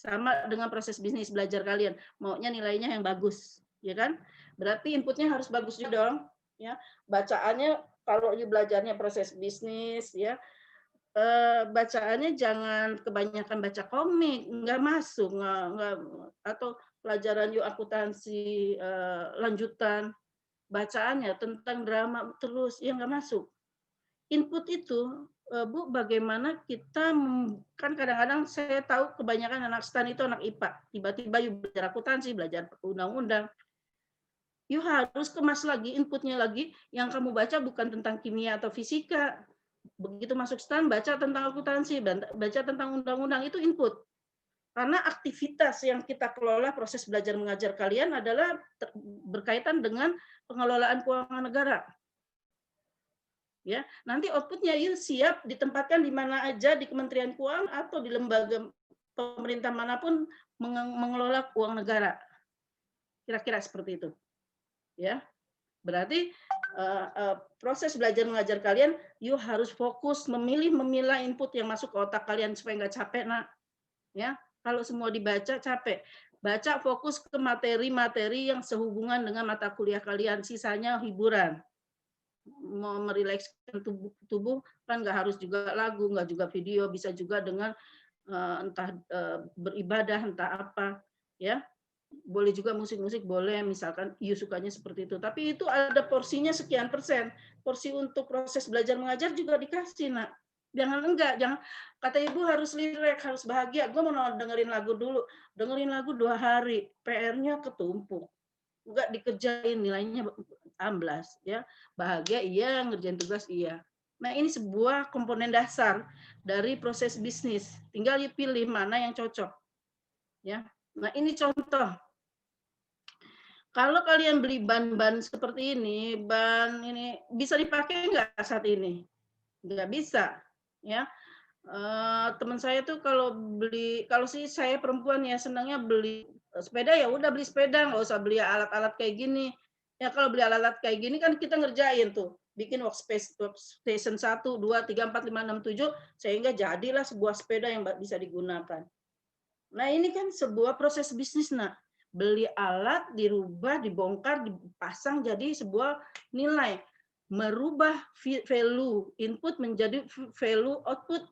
Sama dengan proses bisnis belajar kalian, maunya nilainya yang bagus, ya kan? Berarti inputnya harus bagus juga dong, ya. Bacaannya kalau belajarnya proses bisnis, ya, bacaannya jangan kebanyakan baca komik, nggak masuk, nggak atau pelajaran yuk akuntansi lanjutan, bacaannya tentang drama terus, ya nggak masuk. Input itu, Bu, bagaimana kita kan kadang-kadang saya tahu kebanyakan anak STAN itu anak IPA, tiba-tiba yuk belajar akuntansi, belajar undang-undang. You harus kemas lagi inputnya lagi, yang kamu baca bukan tentang kimia atau fisika. Begitu masuk STAN, baca tentang akuntansi, baca tentang undang-undang, itu input. Karena aktivitas yang kita kelola proses belajar mengajar kalian adalah berkaitan dengan pengelolaan keuangan negara. Ya, nanti outputnya you siap ditempatkan di mana aja, di Kementerian Keuangan atau di lembaga pemerintah manapun mengelola uang negara. Kira-kira seperti itu. Ya. Berarti proses belajar mengajar kalian, you harus fokus memilah input yang masuk ke otak kalian supaya nggak capek, nak. Ya, kalau semua dibaca capek. Baca fokus ke materi-materi yang sehubungan dengan mata kuliah kalian, sisanya hiburan. Mau merilekskan tubuh kan nggak harus juga lagu, nggak juga video, bisa juga dengan entah beribadah, entah apa, ya. Boleh juga musik-musik, boleh, misalkan you sukanya seperti itu. Tapi itu ada porsinya sekian persen. Porsi untuk proses belajar mengajar juga dikasih, nak. Jangan enggak, jangan kata ibu harus rileks, harus bahagia. Gue mau dengerin lagu dulu. Dengerin lagu 2 hari, PR-nya ketumpuk. Enggak dikerjain, nilainya amblas, ya. Bahagia iya, ngerjain tugas iya. Nah, ini sebuah komponen dasar dari proses bisnis. Tinggal you pilih mana yang cocok. Ya. Nah, ini contoh. Kalau kalian beli ban-ban seperti ini, ban ini bisa dipakai nggak saat ini? Nggak bisa, ya. Teman saya tuh kalau sih saya perempuan ya senangnya beli sepeda, ya udah beli sepeda, nggak usah beli alat-alat kayak gini. Ya kalau beli alat-alat kayak gini kan kita ngerjain tuh, bikin workstation 1, 2, 3, 4, 5, 6, 7, sehingga jadilah sebuah sepeda yang bisa digunakan. Nah, ini kan sebuah proses bisnis, nak. Beli alat, dirubah, dibongkar, dipasang jadi sebuah nilai. Merubah value input menjadi value output.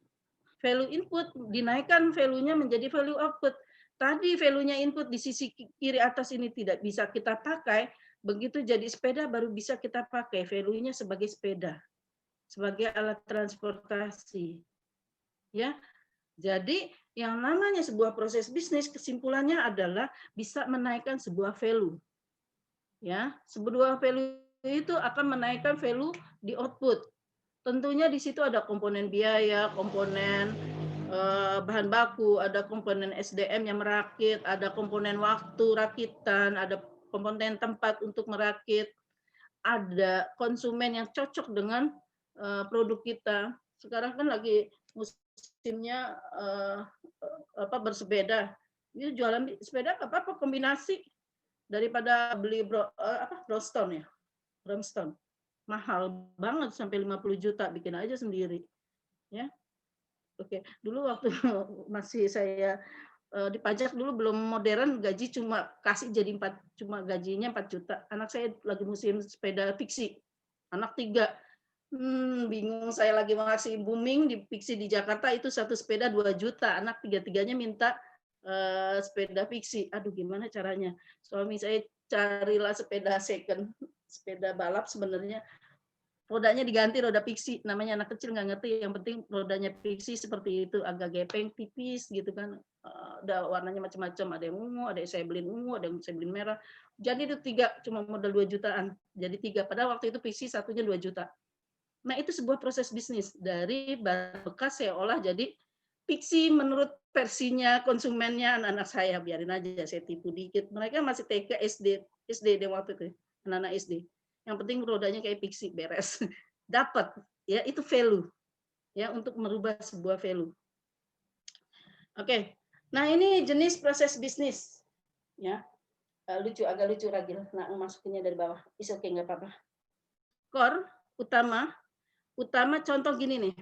Value input dinaikkan value-nya menjadi value output. Tadi value-nya input di sisi kiri atas ini tidak bisa kita pakai, begitu jadi sepeda baru bisa kita pakai value-nya sebagai sepeda, sebagai alat transportasi. Ya. Jadi yang namanya sebuah proses bisnis kesimpulannya adalah bisa menaikkan sebuah value. Ya, sebuah value itu akan menaikkan value di output. Tentunya di situ ada komponen biaya, komponen bahan baku, ada komponen SDM yang merakit, ada komponen waktu rakitan, ada komponen tempat untuk merakit, ada konsumen yang cocok dengan produk kita. Sekarang kan lagi musimnya bersepeda. Ini jualan sepeda apa kombinasi daripada beli Brownstone ya. Brownstone. Mahal banget sampai 50 juta bikin aja sendiri. Ya. Oke, dulu waktu masih saya di pajak dulu belum modern, gaji cuma kasih jadi cuma gajinya 4 juta. Anak saya lagi musim sepeda fiksi. Anak 3. Bingung, saya lagi masih booming di fiksi di Jakarta, itu satu sepeda 2 juta, anak 3-3-nya minta sepeda fiksi. Aduh, gimana caranya? Suami saya carilah sepeda second, sepeda balap sebenarnya rodanya diganti roda pixie, namanya anak kecil nggak ngerti, yang penting rodanya pixie seperti itu, agak gepeng, tipis gitu kan. Ada warnanya macam-macam, ada yang ungu, ada yang saya beliin ungu, ada yang saya beliin merah. Jadi itu 3, cuma modal 2 jutaan. Jadi 3, padahal waktu itu pixie satunya 2 juta. Nah itu sebuah proses bisnis, dari barang bekas saya olah jadi pixie menurut versinya konsumennya anak-anak saya, biarin aja saya tipu dikit. Mereka masih TK, SD deh waktu itu, anak-anak SD. Yang penting rodanya kayak pixie, beres. Dapat, ya itu value, ya untuk merubah sebuah value. Oke, nah ini jenis proses bisnis, ya lucu, agak lucu Ragil. Nah masukinnya dari bawah, is oke nggak apa-apa. Core utama contoh gini nih.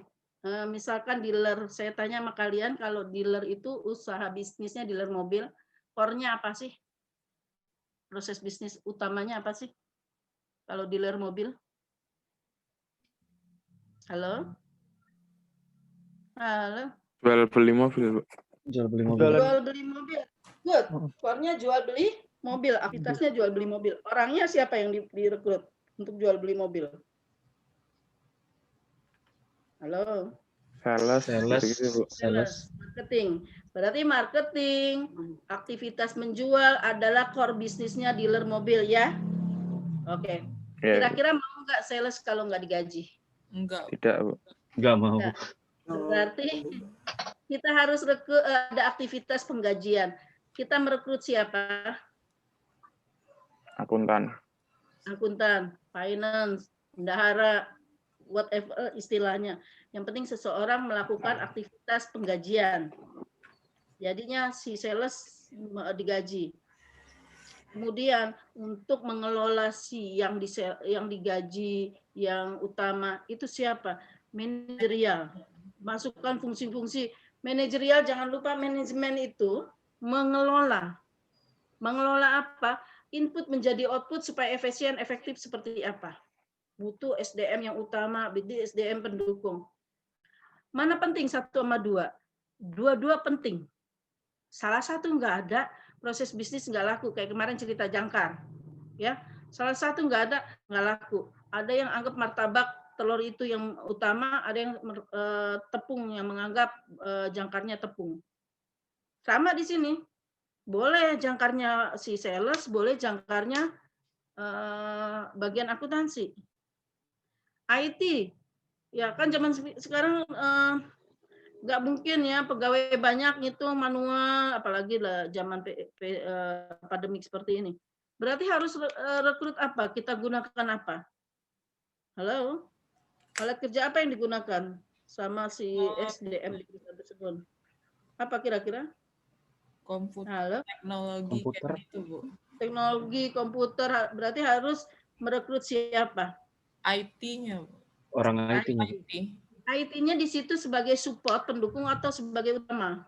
Misalkan dealer, saya tanya sama kalian, kalau dealer itu usaha bisnisnya dealer mobil, core-nya apa sih? Proses bisnis utamanya apa sih? Kalau dealer mobil? Halo? Halo? Jual beli mobil, Bu. Jual beli mobil. Jual beli mobil. Good. Core-nya jual beli mobil, aktivitasnya jual beli mobil. Orangnya siapa yang direkrut untuk jual beli mobil? Halo? Sales, gitu, Bu. Sales, marketing. Berarti marketing, aktivitas menjual adalah core bisnisnya dealer mobil ya. Oke. Ya, Bu. Kira-kira mau nggak sales kalau nggak digaji? Enggak. Tidak, Bu. Nggak mau. Nggak. Berarti kita harus ada aktivitas penggajian. Kita merekrut siapa? Akuntan. Akuntan, finance, bendahara, whatever istilahnya. Yang penting seseorang melakukan aktivitas penggajian. Jadinya si sales digaji. Kemudian untuk mengelola si yang digaji yang utama itu siapa? Manajerial. Masukkan fungsi-fungsi manajerial. Jangan lupa manajemen itu mengelola. Mengelola apa? Input menjadi output supaya efisien, efektif seperti apa? Butuh SDM yang utama, SDM pendukung. Mana penting 1 sama 2? Dua-dua penting. Salah satu nggak ada, proses bisnis nggak laku. Kayak kemarin cerita jangkar. Ya, salah satu nggak ada, nggak laku. Ada yang anggap martabak telur itu yang utama, ada yang tepung yang menganggap jangkarnya tepung. Sama di sini. Boleh jangkarnya si sales, boleh jangkarnya bagian akuntansi. IT, ya kan zaman sekarang nggak mungkin ya pegawai banyak ngitung manual, apalagi lah zaman pandemik seperti ini. Berarti harus rekrut apa? Kita gunakan apa? Halo? Alat kerja apa yang digunakan sama si SDM di perusahaan tersebut? Apa kira-kira? Komputer, Halo? teknologi Komputer. kayak gitu, Bu. Teknologi komputer, berarti harus merekrut siapa? IT-nya, Bu. Orang IT-nya. IT. IT-nya di situ sebagai support, pendukung atau sebagai utama?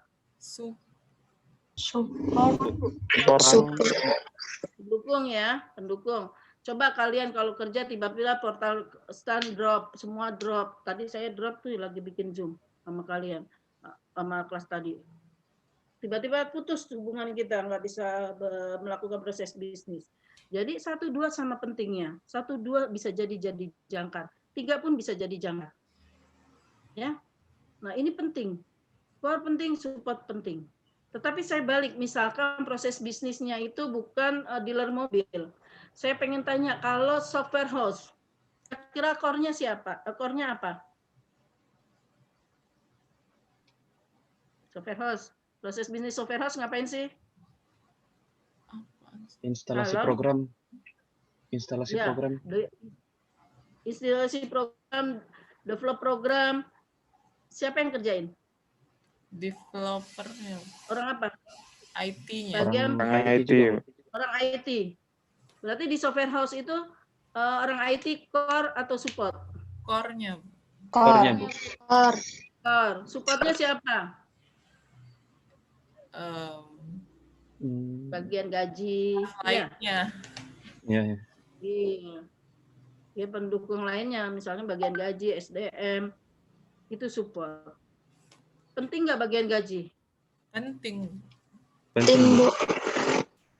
Pendukung ya, pendukung. Coba kalian kalau kerja tiba-tiba portal stand drop, semua drop. Tadi saya drop tuh lagi bikin Zoom sama kalian, sama kelas tadi. Tiba-tiba putus hubungan kita, nggak bisa melakukan proses bisnis. Jadi 1, 2 sama pentingnya. 1, 2 bisa jadi jangkar. 3 pun bisa jadi jangkar. Ya, nah ini penting. Core penting, support penting. Tetapi saya balik, misalkan proses bisnisnya itu bukan dealer mobil. Saya pengen tanya, kalau software house, kira core-nya siapa? Core-nya apa? Software house. Proses bisnis software house ngapain sih? Instalasi Halo? program. Instalasi Ya, program. instalasi program, develop program. Siapa yang kerjain? Developernya, Orang apa? IT-nya. Bagian Orang IT. juga. orang IT. Berarti di software house itu orang IT core atau support? Core-nya, Bu. Core-nya, Bu. Core. Supportnya siapa? Bagian gaji. Ya. Lainnya. Ya, ya. Iya. Ya pendukung lainnya, misalnya bagian gaji, SDM, itu support. Penting nggak bagian gaji? Penting. Penting, Bu.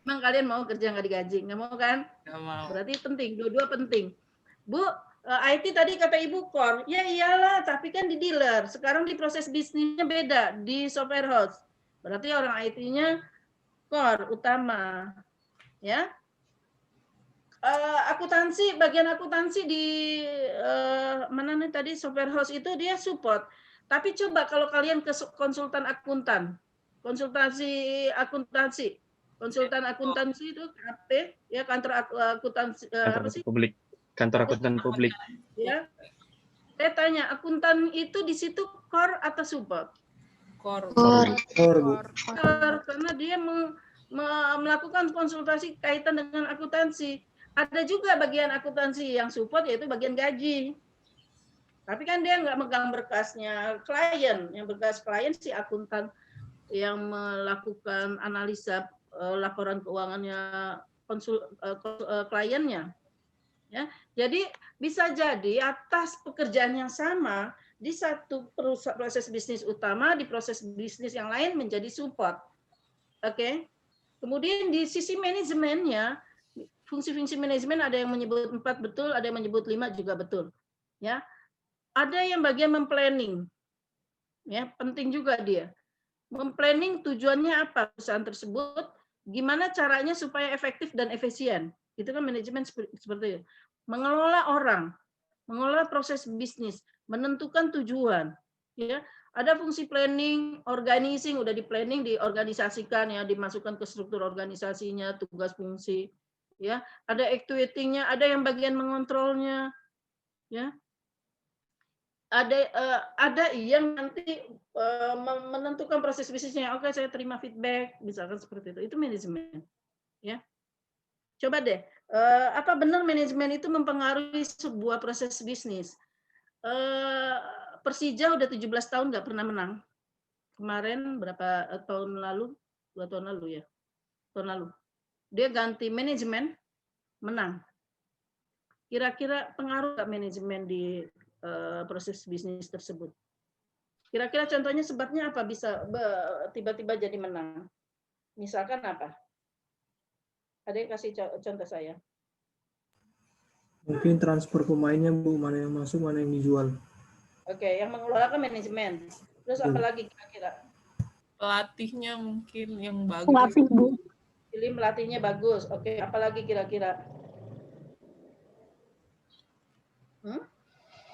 Emang kalian mau kerja nggak digaji? Nggak mau kan? Nggak mau. Berarti penting, dua-dua penting. Bu, IT tadi kata Ibu core, ya iyalah, tapi kan di dealer. Sekarang di proses bisnisnya beda, di software house. Berarti orang IT-nya core utama, ya. Akuntansi, bagian akuntansi di mana nih tadi software house itu dia support. Tapi coba kalau kalian ke konsultan akuntan, konsultan akuntansi itu KP, ya kantor akuntansi apa sih? Publik. Kantor akuntan publik. Ya, saya tanya akuntan itu di situ core atau support? Core. Core, karena dia melakukan konsultasi kaitan dengan akuntansi. Ada juga bagian akuntansi yang support yaitu bagian gaji. Tapi kan dia nggak megang berkasnya klien, yang berkas klien si akuntan yang melakukan analisa laporan keuangannya kliennya. Ya, jadi bisa jadi atas pekerjaan yang sama di satu proses bisnis utama, di proses bisnis yang lain menjadi support. Oke. Kemudian di sisi manajemennya, fungsi-fungsi manajemen ada yang menyebut 4 betul, ada yang menyebut 5 juga betul. Ya. Ada yang bagian memplanning. Ya, penting juga dia. Memplanning tujuannya apa perusahaan tersebut, gimana caranya supaya efektif dan efisien. Itu kan manajemen seperti itu. Mengelola orang, mengelola proses bisnis, menentukan tujuan. Ya, ada fungsi planning, organizing, udah di planning, diorganisasikan ya, dimasukkan ke struktur organisasinya, tugas fungsi. Ya, ada actuating-nya, ada yang bagian mengontrolnya. Ya. Ada yang nanti menentukan proses bisnisnya. Oke, saya terima feedback, misalkan seperti itu. Itu manajemen. Ya. Coba deh, apa benar manajemen itu mempengaruhi sebuah proses bisnis? Persija udah 17 tahun nggak pernah menang. Kemarin berapa tahun lalu? 2 tahun lalu ya. Tahun lalu. Dia ganti manajemen, menang. Kira-kira pengaruh nggak manajemen di proses bisnis tersebut? Kira-kira contohnya sebabnya apa bisa tiba-tiba jadi menang? Misalkan apa? Ada yang kasih contoh saya? Mungkin transfer pemainnya, Bu, mana yang masuk, mana yang dijual. Oke, yang mengelola kan manajemen. Terus apa lagi kira-kira? Pelatihnya mungkin yang bagus. Pelatih, Bu. Pilih melatihnya bagus. Oke, apa lagi kira-kira?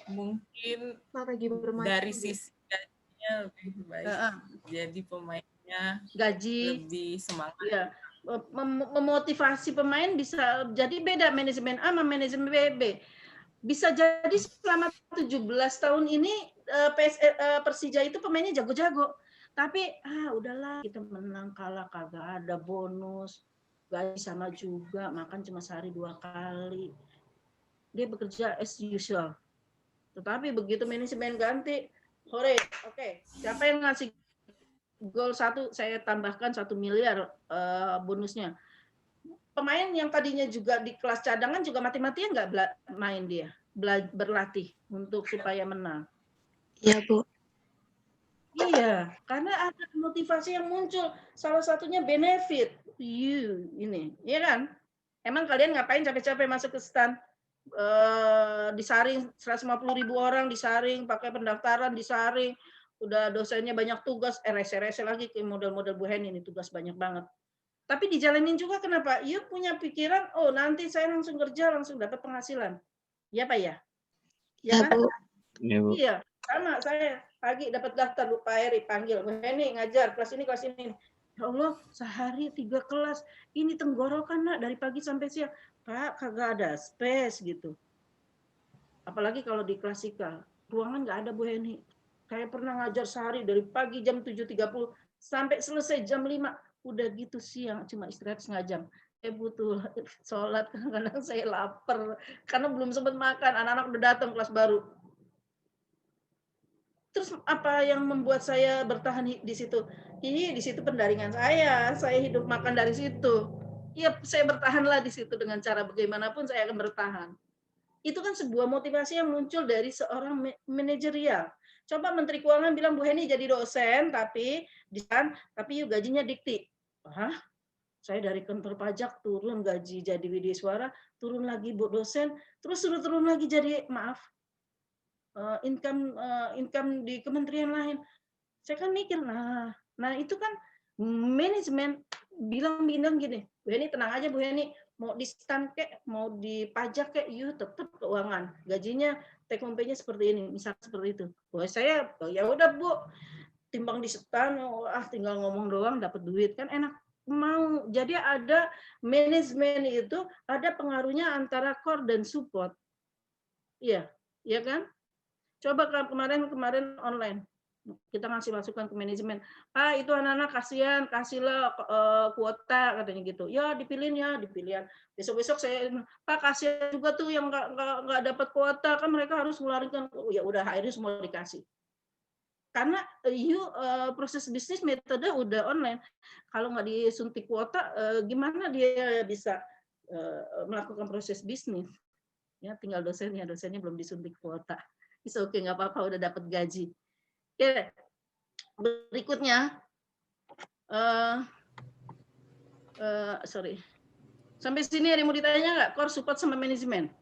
Mungkin bermain dari sisi gajinya lebih baik. Jadi pemainnya gaji lebih semangat. Ya. Memotivasi pemain bisa jadi beda manajemen A sama manajemen B. Bisa jadi selama 17 tahun ini Persija itu pemainnya jago-jago. Tapi udahlah kita menang kalah kagak ada bonus. Gaji sama juga, makan cuma sehari 2 kali. Dia bekerja as usual. Tetapi begitu manajemen ganti, hore, oke. Siapa yang ngasih gol 1, saya tambahkan 1 miliar bonusnya. Pemain yang tadinya juga di kelas cadangan juga mati-matian nggak main dia, berlatih untuk supaya menang. Iya, Bu. Iya, karena ada motivasi yang muncul. Salah satunya benefit ini, ya kan? Emang kalian ngapain capek-capek masuk ke stand? Disaring 150.000 orang, disaring pakai pendaftaran, disaring. Udah dosennya banyak tugas, rese-rese lagi ke model-model Bu Heni ini tugas banyak banget. Tapi dijalanin juga kenapa? Yuk punya pikiran, oh nanti saya langsung kerja, langsung dapat penghasilan. Iya Pak ya? Iya kan? Iya, Bu. Iya, sama saya pagi dapat daftar Pak Eri panggil, Bu Heni ngajar kelas ini. Ya Allah, sehari 3 kelas. Ini tenggorokan Nak dari pagi sampai siang. Pak, kagak ada space gitu. Apalagi kalau di klasikal, ruangan nggak ada Bu Heni. Kayak pernah ngajar sehari dari pagi jam 7.30 sampai selesai jam 5. Udah gitu siang cuma istirahat setengah jam. Saya butuh sholat, kadang-kadang saya lapar karena belum sempat makan. Anak-anak udah datang kelas baru. Terus apa yang membuat saya bertahan di situ? Di situ pendaringan saya. Saya hidup makan dari situ. Ya, saya bertahanlah di situ dengan cara bagaimanapun saya akan bertahan. Itu kan sebuah motivasi yang muncul dari seorang manajerial. Coba Menteri Keuangan bilang Bu Heni jadi dosen, tapi yuk gajinya dikti. Saya dari kantor pajak turun gaji jadi widya suara, turun lagi Bu dosen, terus suruh turun lagi jadi maaf income di kementerian lain. Saya kan mikir, nah itu kan manajemen bilang gini, Bu Heni tenang aja Bu Heni, mau di stand kek, mau dipajak kek, tetap keuangan, gajinya take home pay-nya seperti ini, misal seperti itu. Saya ya udah Bu, timbang di stand, tinggal ngomong doang dapat duit kan enak. Mau jadi ada manajemen itu ada pengaruhnya antara core dan support. Iya kan? Coba kemarin online kita ngasih masukan ke manajemen, Pak itu anak-anak kasihan, kasihlah kuota katanya gitu. Ya dipilihin. Besok saya, Pak kasihan juga tuh yang nggak dapat kuota kan mereka harus ngeluarin. Ya udah akhirnya semua dikasih. Karena proses bisnis metode udah online. Kalau nggak disuntik kuota, gimana dia bisa melakukan proses bisnis? Ya tinggal dosennya belum disuntik kuota. Oke, nggak apa-apa, udah dapat gaji. Oke, berikutnya, sorry. Sampai sini ada yang mau ditanya nggak? Core, support, sama manajemen.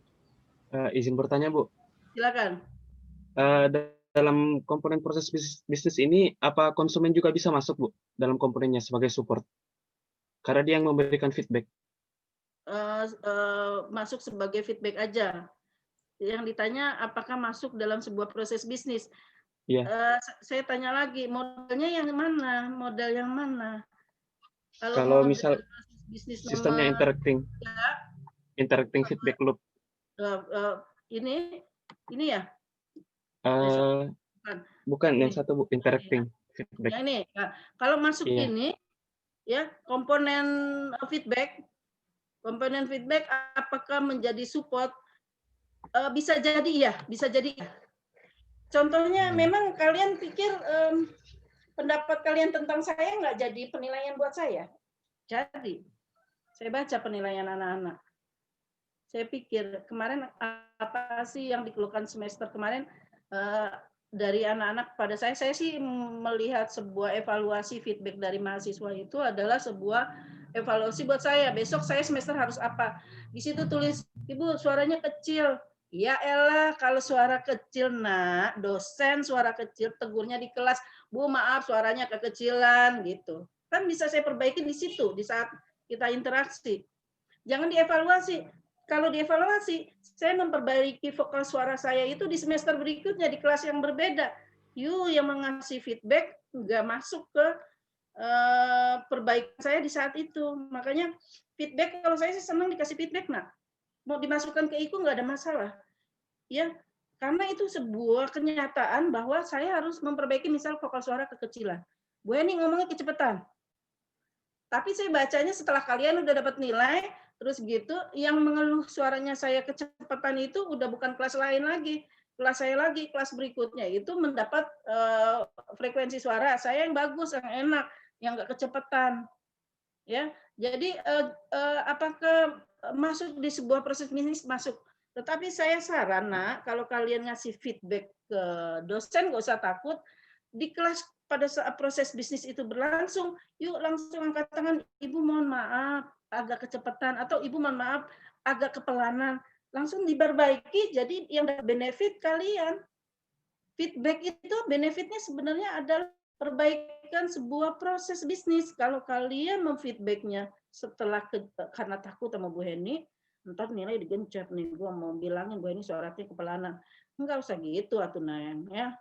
Izin bertanya, Bu. Silakan. Dalam komponen proses bisnis ini, apa konsumen juga bisa masuk, Bu, dalam komponennya sebagai support? Karena dia yang memberikan feedback. Masuk sebagai feedback aja. Yang ditanya apakah masuk dalam sebuah proses bisnis. Iya. Saya tanya lagi, modelnya yang mana? Model yang mana? Kalau misal sistemnya interacting feedback loop. Ini ya? Bukan ini. Yang satu Bu, interacting feedback. Yang ini. Nah, kalau masuk ini ya, komponen feedback apakah menjadi support? Bisa jadi ya. Contohnya memang kalian pikir pendapat kalian tentang saya nggak jadi penilaian buat saya. Jadi saya baca penilaian anak-anak. Saya pikir kemarin apa sih yang dikeluhkan semester kemarin dari anak-anak pada saya sih melihat sebuah evaluasi feedback dari mahasiswa itu adalah sebuah evaluasi buat saya. Besok saya semester harus apa? Di situ tulis, Ibu suaranya kecil. Ya elah, kalau suara kecil nak, dosen suara kecil tegurnya di kelas, Bu maaf suaranya kekecilan gitu. Kan bisa saya perbaiki di situ di saat kita interaksi. Jangan dievaluasi. Kalau dievaluasi, saya memperbaiki vokal suara saya itu di semester berikutnya di kelas yang berbeda. Yang mengasih feedback nggak masuk ke perbaikan saya di saat itu. Makanya feedback, kalau saya sih senang dikasih feedback nak. Mau dimasukkan ke IKU nggak ada masalah. Ya, karena itu sebuah kenyataan bahwa saya harus memperbaiki misal vokal suara kekecilan. Bu Heni ngomongnya kecepatan. Tapi saya bacanya setelah kalian udah dapat nilai, terus gitu, yang mengeluh suaranya saya kecepatan itu udah bukan kelas lain lagi. Kelas saya lagi, kelas berikutnya itu mendapat frekuensi suara saya yang bagus, yang enak, yang nggak kecepatan. Ya, jadi apakah masuk di sebuah proses bisnis? Masuk. Tetapi saya saran, nak, kalau kalian ngasih feedback ke dosen, nggak usah takut. Di kelas pada saat proses bisnis itu berlangsung, yuk langsung angkat tangan, Ibu mohon maaf agak kecepatan, atau Ibu mohon maaf agak kepelanan. Langsung diperbaiki, jadi yang dapat benefit kalian. Feedback itu benefitnya sebenarnya adalah perbaikan sebuah proses bisnis. Kalau kalian memfeedbacknya setelah karena takut sama Bu Heni, ntar nilai digencet nih, gue mau bilangin Bu Heni suaranya kepelanan. Enggak usah gitu atuh Nayang ya.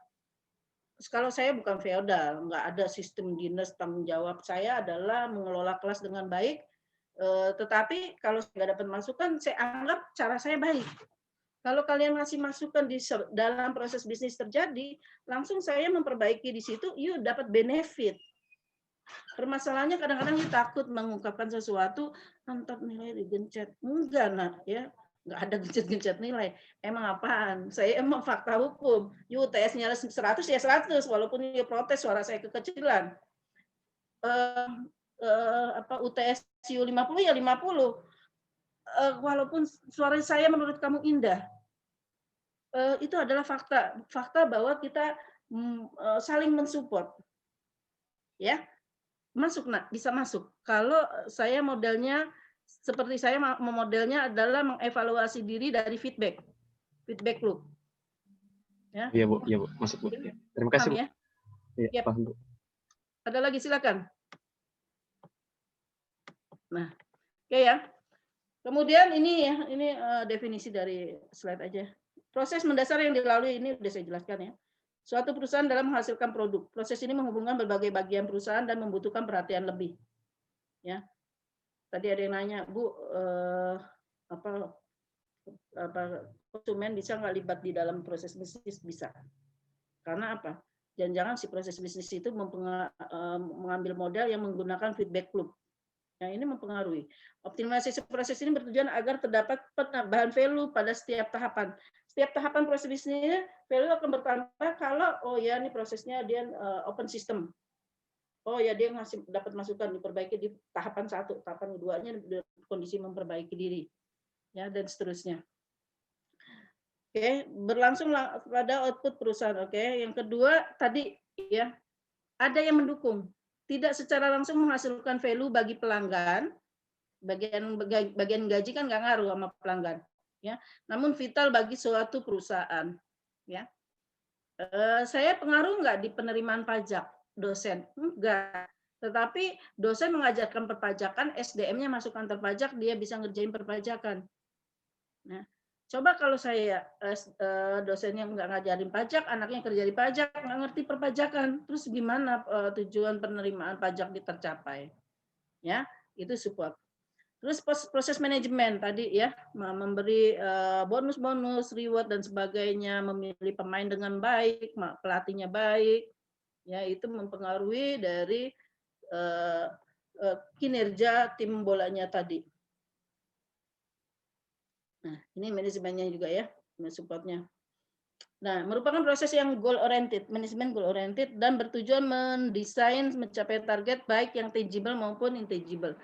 Kalau saya bukan feodal, nggak ada sistem dinas tanggung jawab. Saya adalah mengelola kelas dengan baik, tetapi kalau saya nggak dapat masukan, saya anggap cara saya baik. Kalau kalian masih masukan di dalam proses bisnis terjadi, langsung saya memperbaiki di situ, dapat benefit. Permasalahannya kadang-kadang takut mengungkapkan sesuatu, ntar nilai digencet. Enggak, nak, ya. Nggak ada gencet-gencet nilai. Emang apaan? Saya emang fakta hukum. UTS-nya 100 ya 100, walaupun dia protes suara saya kekecilan. UTS 50 ya 50. Walaupun suara saya menurut kamu indah. Itu adalah fakta bahwa kita saling mensupport. Ya. Masuk, nak, bisa masuk. Kalau saya modelnya seperti saya modelnya adalah mengevaluasi diri dari feedback loop. Ya. Iya Bu, masuk Bu. Ya. Terima kasih Bu. Ya? Iya, Yep. paham Bu. Ada lagi silakan. Nah, oke ya. Kemudian ini definisi dari slide aja. Proses mendasar yang dilalui ini sudah saya jelaskan ya. Suatu perusahaan dalam menghasilkan produk. Proses ini menghubungkan berbagai bagian perusahaan dan membutuhkan perhatian lebih. Ya. Tadi ada yang nanya, Bu, apa konsumen bisa nggak libat di dalam proses bisnis? Bisa. Karena apa? Jangan-jangan si proses bisnis itu mengambil modal yang menggunakan feedback loop. Yang ini mempengaruhi. Optimalisasi proses ini bertujuan agar terdapat penambahan value pada setiap tahapan. Setiap tahapan proses bisnisnya, value akan bertambah kalau, oh ya ini prosesnya dia open system. Oh ya dia dapat masukan, diperbaiki di tahapan 1, tahapan keduanya kondisi memperbaiki diri. Ya, dan seterusnya. Oke, berlangsung pada output perusahaan. Oke, yang kedua tadi ya, ada yang mendukung. Tidak secara langsung menghasilkan value bagi pelanggan, bagian gaji kan nggak ngaruh sama pelanggan, ya. Namun vital bagi suatu perusahaan, ya. Saya pengaruh nggak di penerimaan pajak dosen? Enggak. Tetapi dosen mengajarkan perpajakan, SDM-nya masuk kantor pajak, dia bisa ngerjain perpajakan. Nah, coba kalau saya dosen yang nggak ngajarin pajak, anaknya kerja di pajak, nggak ngerti perpajakan, terus gimana tujuan penerimaan pajak tercapai? Ya, itu support. Terus proses manajemen tadi ya, memberi bonus-bonus, reward dan sebagainya, memilih pemain dengan baik, pelatihnya baik, ya itu mempengaruhi dari kinerja tim bolanya tadi. Nah, ini manajemennya juga ya, supportnya. Nah, merupakan proses yang goal oriented, manajemen goal oriented dan bertujuan mendesain mencapai target baik yang tangible maupun intangible.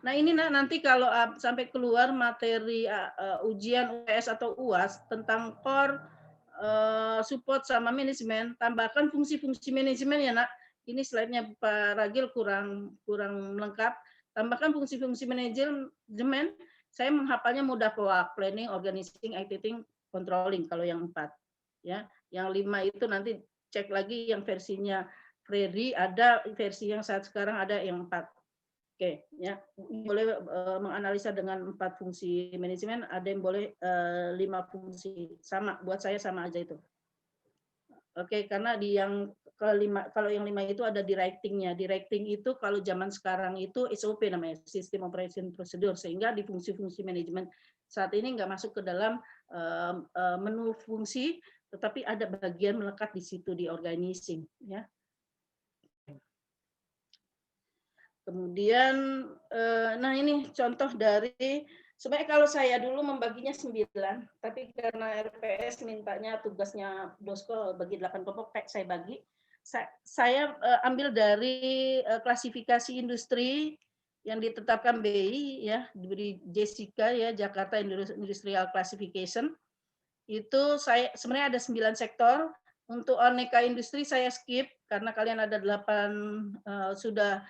Nah, ini nanti kalau sampai keluar materi ujian UTS atau UAS tentang core, support sama manajemen, tambahkan fungsi-fungsi manajemen ya, Nak. Ini slide-nya Pak Ragil kurang lengkap. Tambahkan fungsi-fungsi manajemen. Saya menghafalnya mudah kok, planning, organizing, acting, controlling kalau yang 4. Ya, yang 5 itu nanti cek lagi yang versinya Freddy, ada versi yang saat sekarang ada yang 4. Oke, ya. Boleh menganalisa dengan 4 fungsi manajemen, ada yang boleh 5 fungsi. Sama, buat saya sama aja itu. Oke, karena di yang kelima, kalau yang 5 itu ada directing-nya. Directing itu kalau zaman sekarang itu SOP namanya, System Operation Procedure, sehingga di fungsi-fungsi manajemen saat ini nggak masuk ke dalam menu fungsi, tetapi ada bagian melekat di situ di organizing, ya. Kemudian, nah ini contoh dari, sebenarnya kalau saya dulu membaginya 9, tapi karena RPS mintanya tugasnya Dosko bagi 8 kelompok, saya bagi. Saya ambil dari klasifikasi industri yang ditetapkan BI, ya, diberi Jessica ya, Jakarta Industrial Classification. Itu saya sebenarnya ada 9 sektor. Untuk aneka industri saya skip karena kalian ada 8 sudah.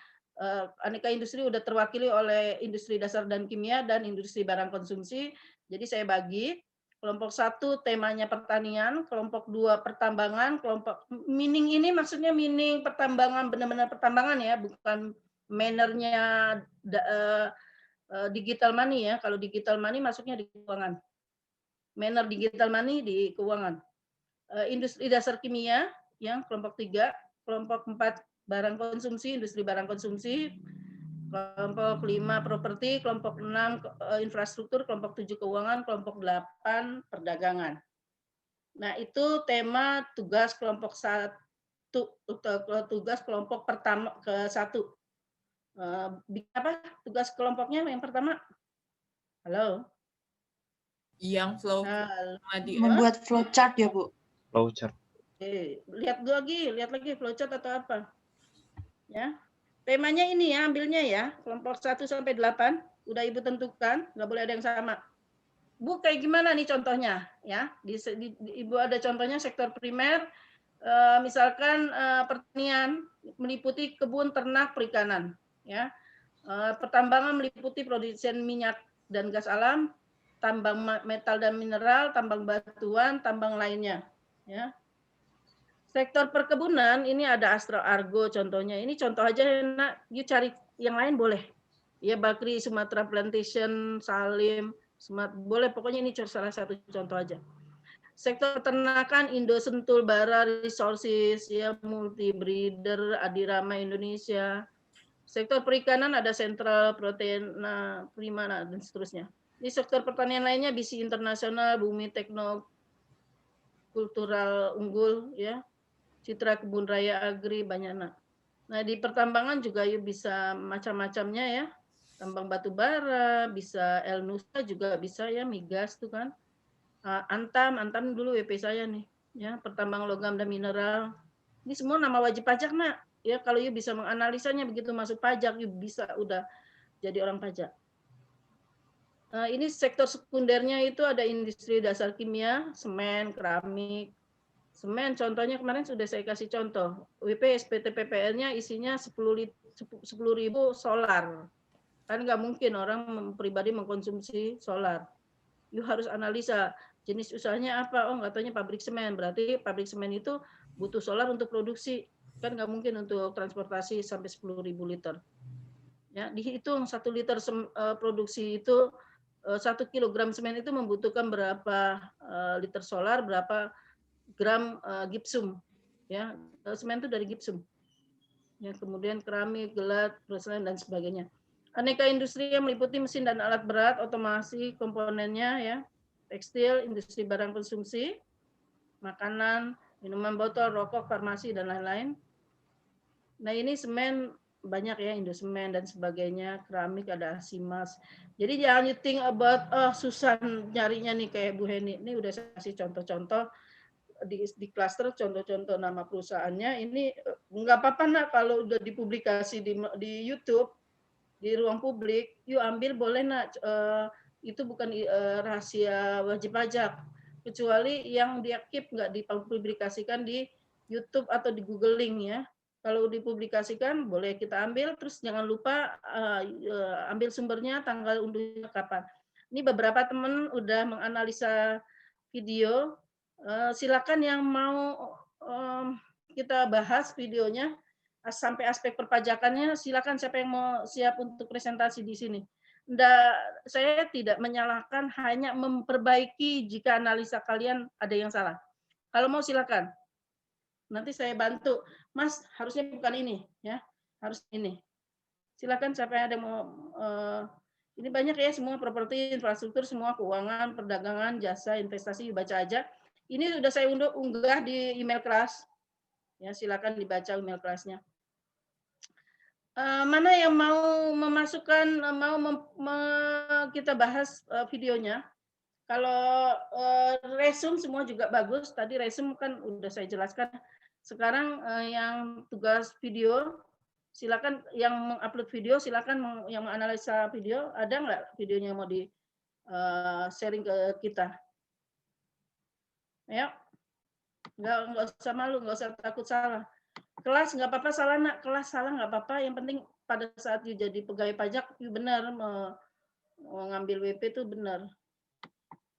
Aneka industri sudah terwakili oleh industri dasar dan kimia dan industri barang konsumsi. Jadi saya bagi. Kelompok 1 temanya pertanian, kelompok 2 pertambangan, kelompok mining ini maksudnya mining pertambangan, benar-benar pertambangan ya, bukan mannernya digital money ya. Kalau digital money masuknya di keuangan. Manner digital money di keuangan. Industri dasar kimia yang kelompok 3, kelompok 4 barang konsumsi, industri barang konsumsi, kelompok 5 properti, kelompok 6 infrastruktur, kelompok 7 keuangan, kelompok 8 perdagangan. Nah, itu tema tugas kelompok 1, tugas kelompok pertama ke 1. Apa tugas kelompoknya yang pertama? Halo? Yang flow. Membuat flowchart ya, Bu? Flowchart. Lihat lagi flowchart atau apa? Ya. Temanya ini ya, ambilnya ya, kelompok 1 sampai 8, udah Ibu tentukan, nggak boleh ada yang sama. Bu, kayak gimana nih contohnya? Ya, Ibu ada contohnya sektor primer, misalkan pertanian, meliputi kebun, ternak, perikanan. Ya. Pertambangan meliputi produsen minyak dan gas alam, tambang metal dan mineral, tambang batuan, tambang lainnya. Ya. Sektor perkebunan ini ada Astro Argo contohnya. Ini contoh aja nak, you cari yang lain boleh. Ya Bakri, Sumatera Plantation, Salim, boleh pokoknya ini salah satu contoh aja. Sektor peternakan Indo Sentul Bara Resources, ya Multi Breeder, Adirama Indonesia. Sektor perikanan ada Central Proteina Primana dan seterusnya. Di sektor pertanian lainnya BC Internasional, Bumi Tekno Kultural Unggul, ya. Citra Kebun Raya Agri banyak nak. Nah di pertambangan juga yuk bisa macam-macamnya ya. Tambang batu bara, bisa El Nusa juga bisa ya, migas tuh kan. Antam dulu WP saya nih. Ya pertambang logam dan mineral. Ini semua nama wajib pajak nak. Ya kalau yuk bisa menganalisanya begitu masuk pajak yuk bisa udah jadi orang pajak. Ini sektor sekundernya itu ada industri dasar kimia, semen, keramik. Semen contohnya kemarin sudah saya kasih contoh. WP SPT PPL-nya isinya 10.000 solar. Kan nggak mungkin orang pribadi mengkonsumsi solar. You harus analisa jenis usahanya apa. Oh nggak taunya pabrik semen. Berarti pabrik semen itu butuh solar untuk produksi. Kan nggak mungkin untuk transportasi sampai 10.000 liter. Ya, dihitung 1 liter produksi itu 1 kilogram semen itu membutuhkan berapa liter solar, berapa gram gipsum, ya semen itu dari gipsum, ya kemudian keramik, gelat, porselin dan sebagainya. Aneka industri yang meliputi mesin dan alat berat, otomasi komponennya, ya tekstil, industri barang konsumsi, makanan, minuman botol, rokok, farmasi dan lain-lain. Nah ini semen banyak ya, Indosemen dan sebagainya, keramik ada Asimas. Jadi jangan you think about susah nyarinya nih kayak Bu Heni. Ini udah saya kasih contoh-contoh di klaster contoh-contoh nama perusahaannya. Ini nggak apa-apa nak kalau udah dipublikasi di YouTube di ruang publik, yuk ambil boleh nak, itu bukan rahasia wajib pajak kecuali yang dia keep nggak dipublikasikan di YouTube atau di Google Link ya. Kalau dipublikasikan boleh kita ambil, terus jangan lupa ambil sumbernya, tanggal unduhnya kapan. Ini beberapa teman udah menganalisa video. Silakan yang mau kita bahas videonya sampai aspek perpajakannya, silakan siapa yang mau siap untuk presentasi di sini. Saya tidak menyalahkan, hanya memperbaiki jika analisa kalian ada yang salah. Kalau mau silakan. Nanti saya bantu. Mas, harusnya bukan ini ya. Harus ini. Silakan siapa yang ada mau ini banyak ya, semua properti, infrastruktur, semua keuangan, perdagangan, jasa, investasi, baca aja. Ini sudah saya unggah di email kelas. Ya, silakan dibaca email kelasnya. Mana yang mau memasukkan, kita bahas videonya? Kalau resume semua juga bagus. Tadi resume kan udah saya jelaskan. Sekarang yang tugas video, silakan yang mengupload video, silakan yang menganalisa video. Ada nggak videonya yang mau di sharing ke kita? Ya, nggak usah malu, nggak usah takut salah. Kelas nggak apa-apa salah nak, kelas salah nggak apa-apa. Yang penting pada saat you jadi pegawai pajak, you benar mau ngambil WP itu benar.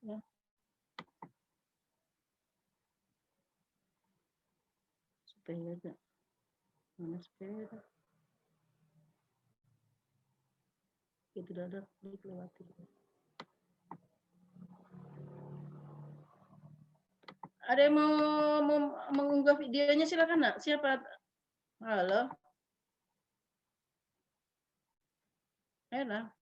Ya. Sepeda, mana sepeda? Itu dadak dilewati. Ada yang mau mengunggah videonya, silakan nak. Siapa? Halo. Enak.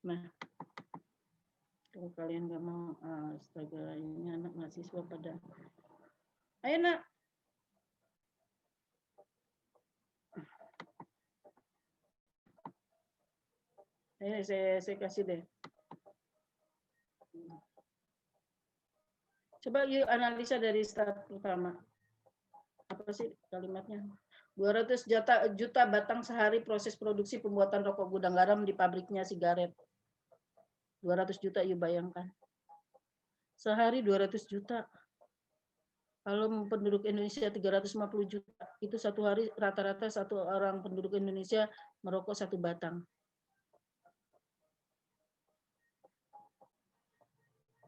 Nah, kalau kalian nggak mau, astaga, ini anak mahasiswa pada. Ayo nak. Ayo saya kasih deh. Coba yuk analisa dari start pertama. Apa sih kalimatnya? 200 juta batang sehari proses produksi pembuatan rokok gudang garam di pabriknya sigaret. 200 juta, you bayangkan. Sehari 200 juta. Kalau penduduk Indonesia 350 juta, itu satu hari rata-rata satu orang penduduk Indonesia merokok 1 batang.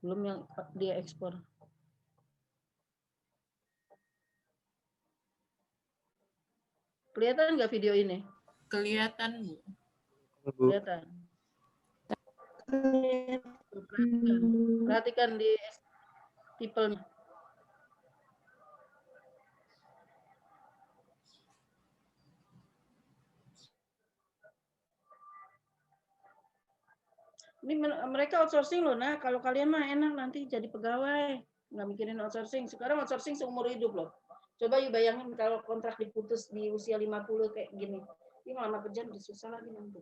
Belum yang dia ekspor. Kelihatan nggak video ini? Kelihatan, Bu. Kelihatan. Perhatikan di people-nya. Ini mereka outsourcing loh, nah kalau kalian mah enak nanti jadi pegawai, nggak mikirin outsourcing. Sekarang outsourcing seumur hidup loh. Coba yuk bayangin kalau kontrak diputus di usia 50 kayak gini. Ini ngelamar kerja udah susah lagi nanti.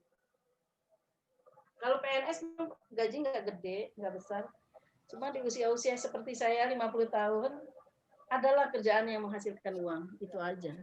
Kalau PNS gaji nggak gede, nggak besar. Cuma di usia-usia seperti saya 50 tahun, adalah kerjaan yang menghasilkan uang. Itu aja.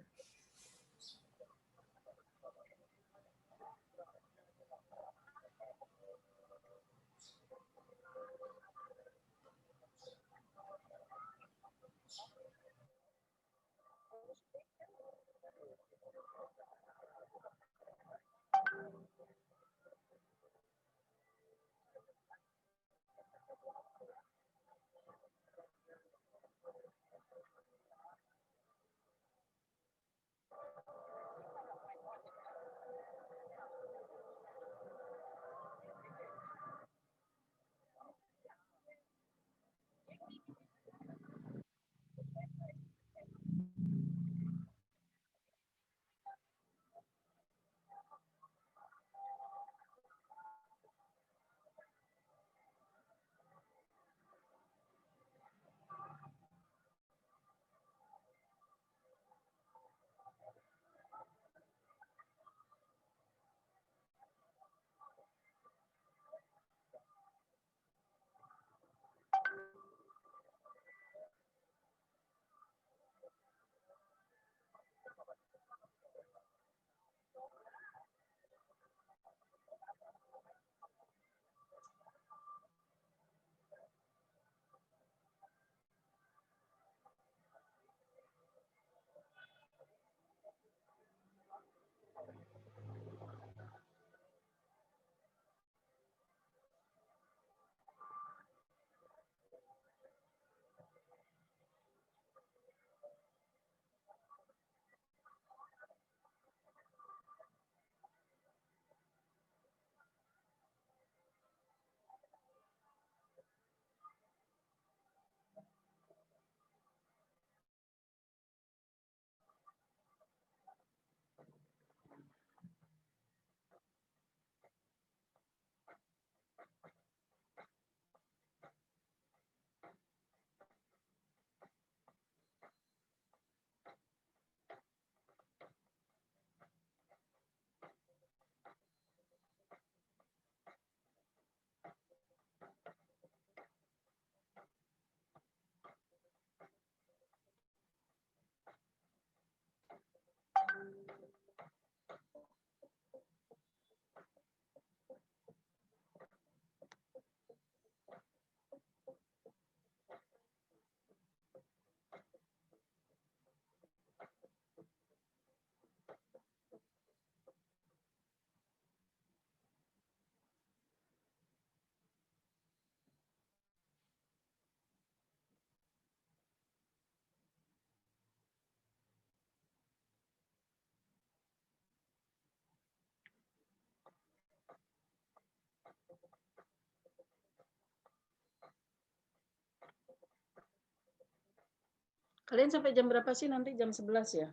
Kalian sampai jam berapa sih nanti? Jam 11 ya?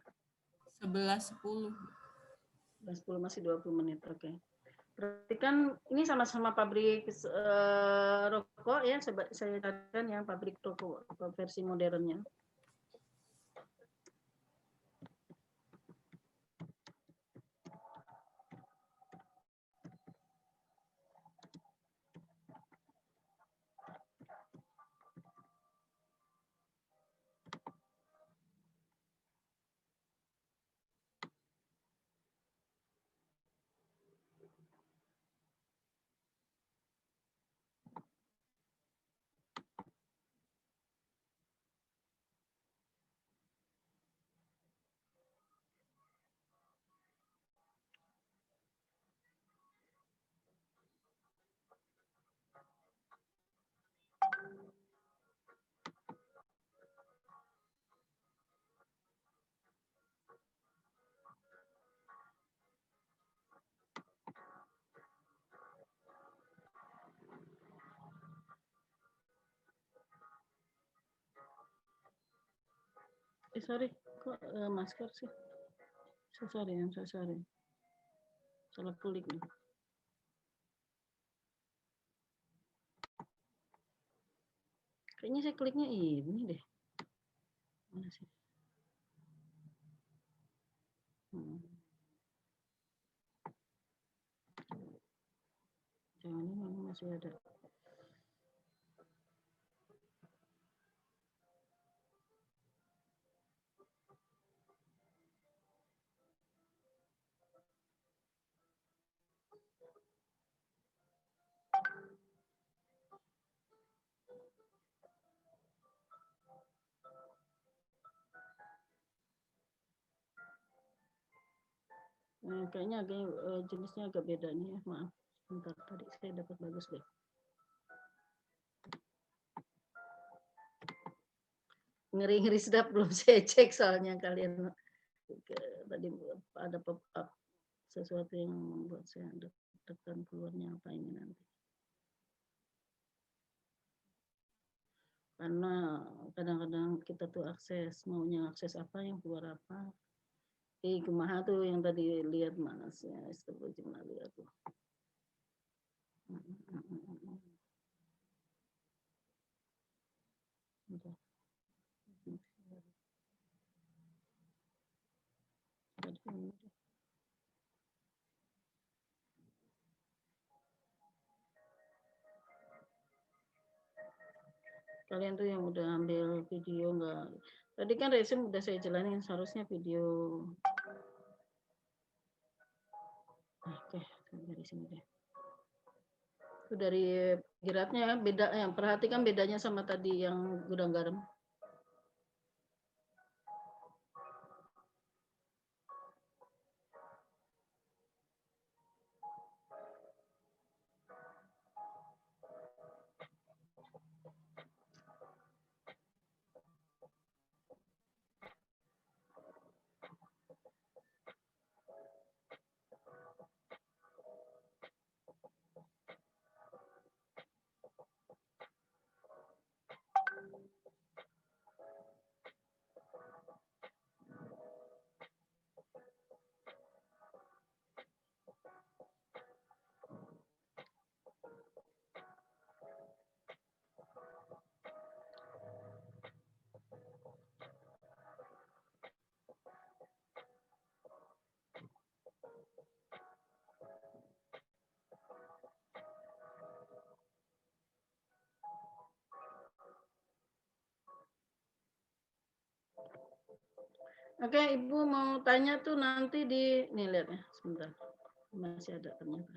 11.10. 11.10 masih 20 menit. Oke. Berarti kan ini sama-sama pabrik rokok ya, saya katakan yang pabrik rokok versi modernnya. sorry, kok masker sih? Sorry. Salah klik nih. Kayaknya saya kliknya ini deh. Mana sih? Jangan ini masih ada. Kayaknya agak jenisnya agak beda nih ya, maaf. Bentar, tadi saya dapat bagus deh. Ngeri-ngeri sedap belum saya cek soalnya kalian tadi ada pop-up sesuatu yang membuat saya deg-degan keluarnya apa ini nanti. Karena kadang-kadang kita tuh maunya akses apa yang keluar apa. Kumaha tuh yang tadi lihat mana sih? Astagfirullah lihat tuh. Kalian tuh yang udah ambil video enggak? Tadi kan resume udah saya jalanin, seharusnya video. Oke, dari sini deh. Itu dari giratnya beda, yang perhatikan bedanya sama tadi yang gudang garam. Oke, Ibu mau tanya tuh nanti di nih lihat ya, sebentar. Masih ada ternyata.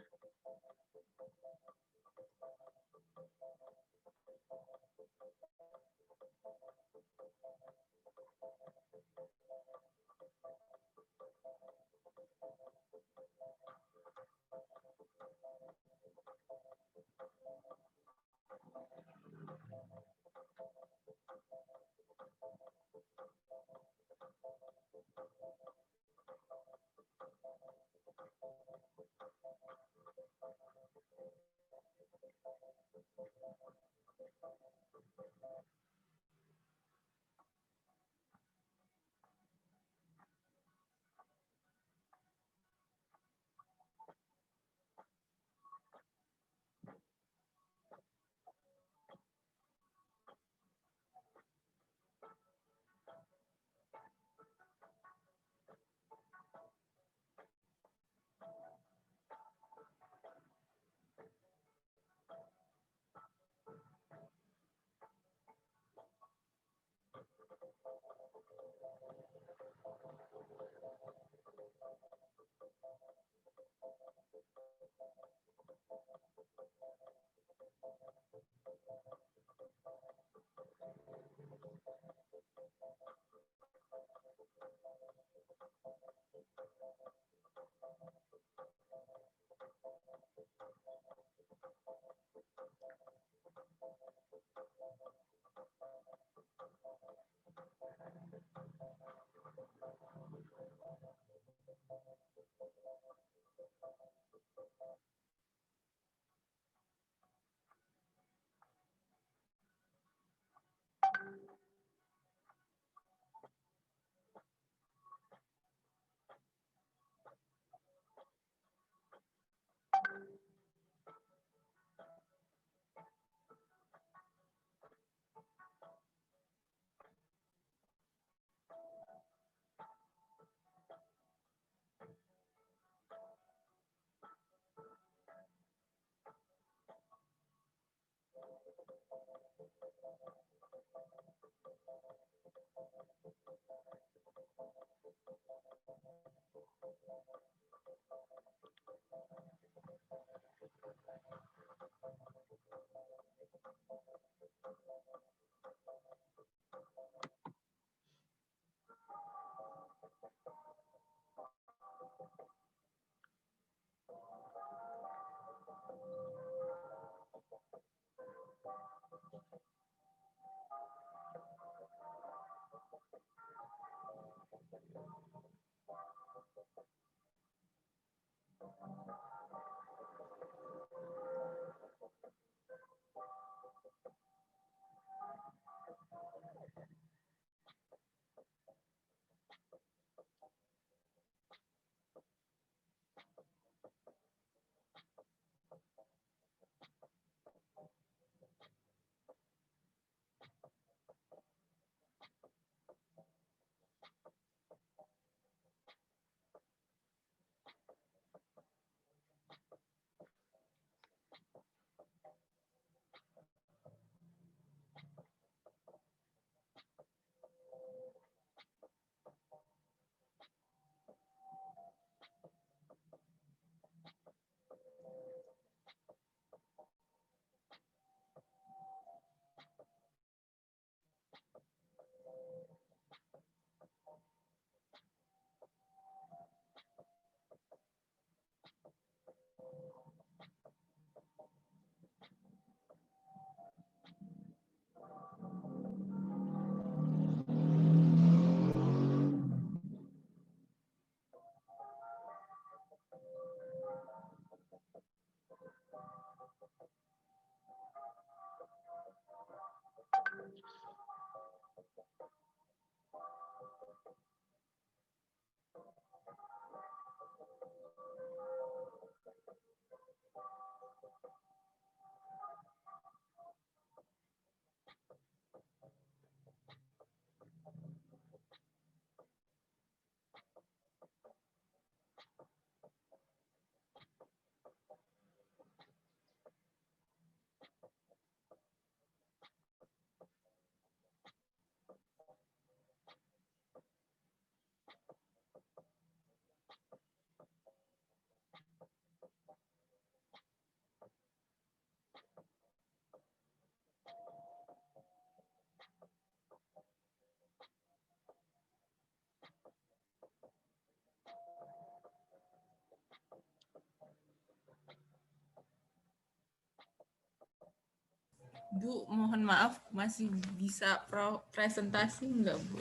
Bu, mohon maaf, masih bisa presentasi nggak, Bu?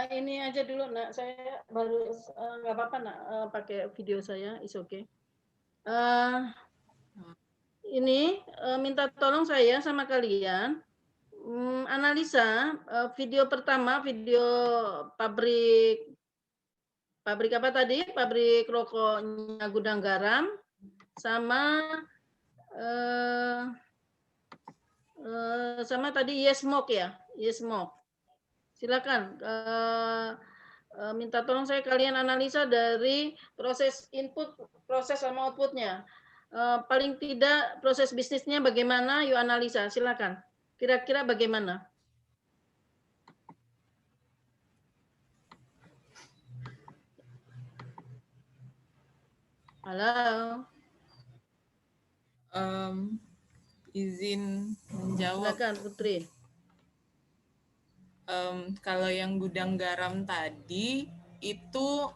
Ini aja dulu, Nak. Saya baru nggak apa-apa, Nak, pakai video saya, is okay. Ini minta tolong saya sama kalian analisa video pertama, video pabrik apa tadi? Pabrik rokoknya Gudang Garam sama sama tadi Yesmok ya, Yesmok. Silakan minta tolong saya kalian analisa dari proses input, proses sama outputnya. Paling tidak proses bisnisnya bagaimana, yuk analisa, silakan. Kira-kira bagaimana? Halo. Izin menjawab. Silakan Putri. Kalau yang Gudang Garam tadi itu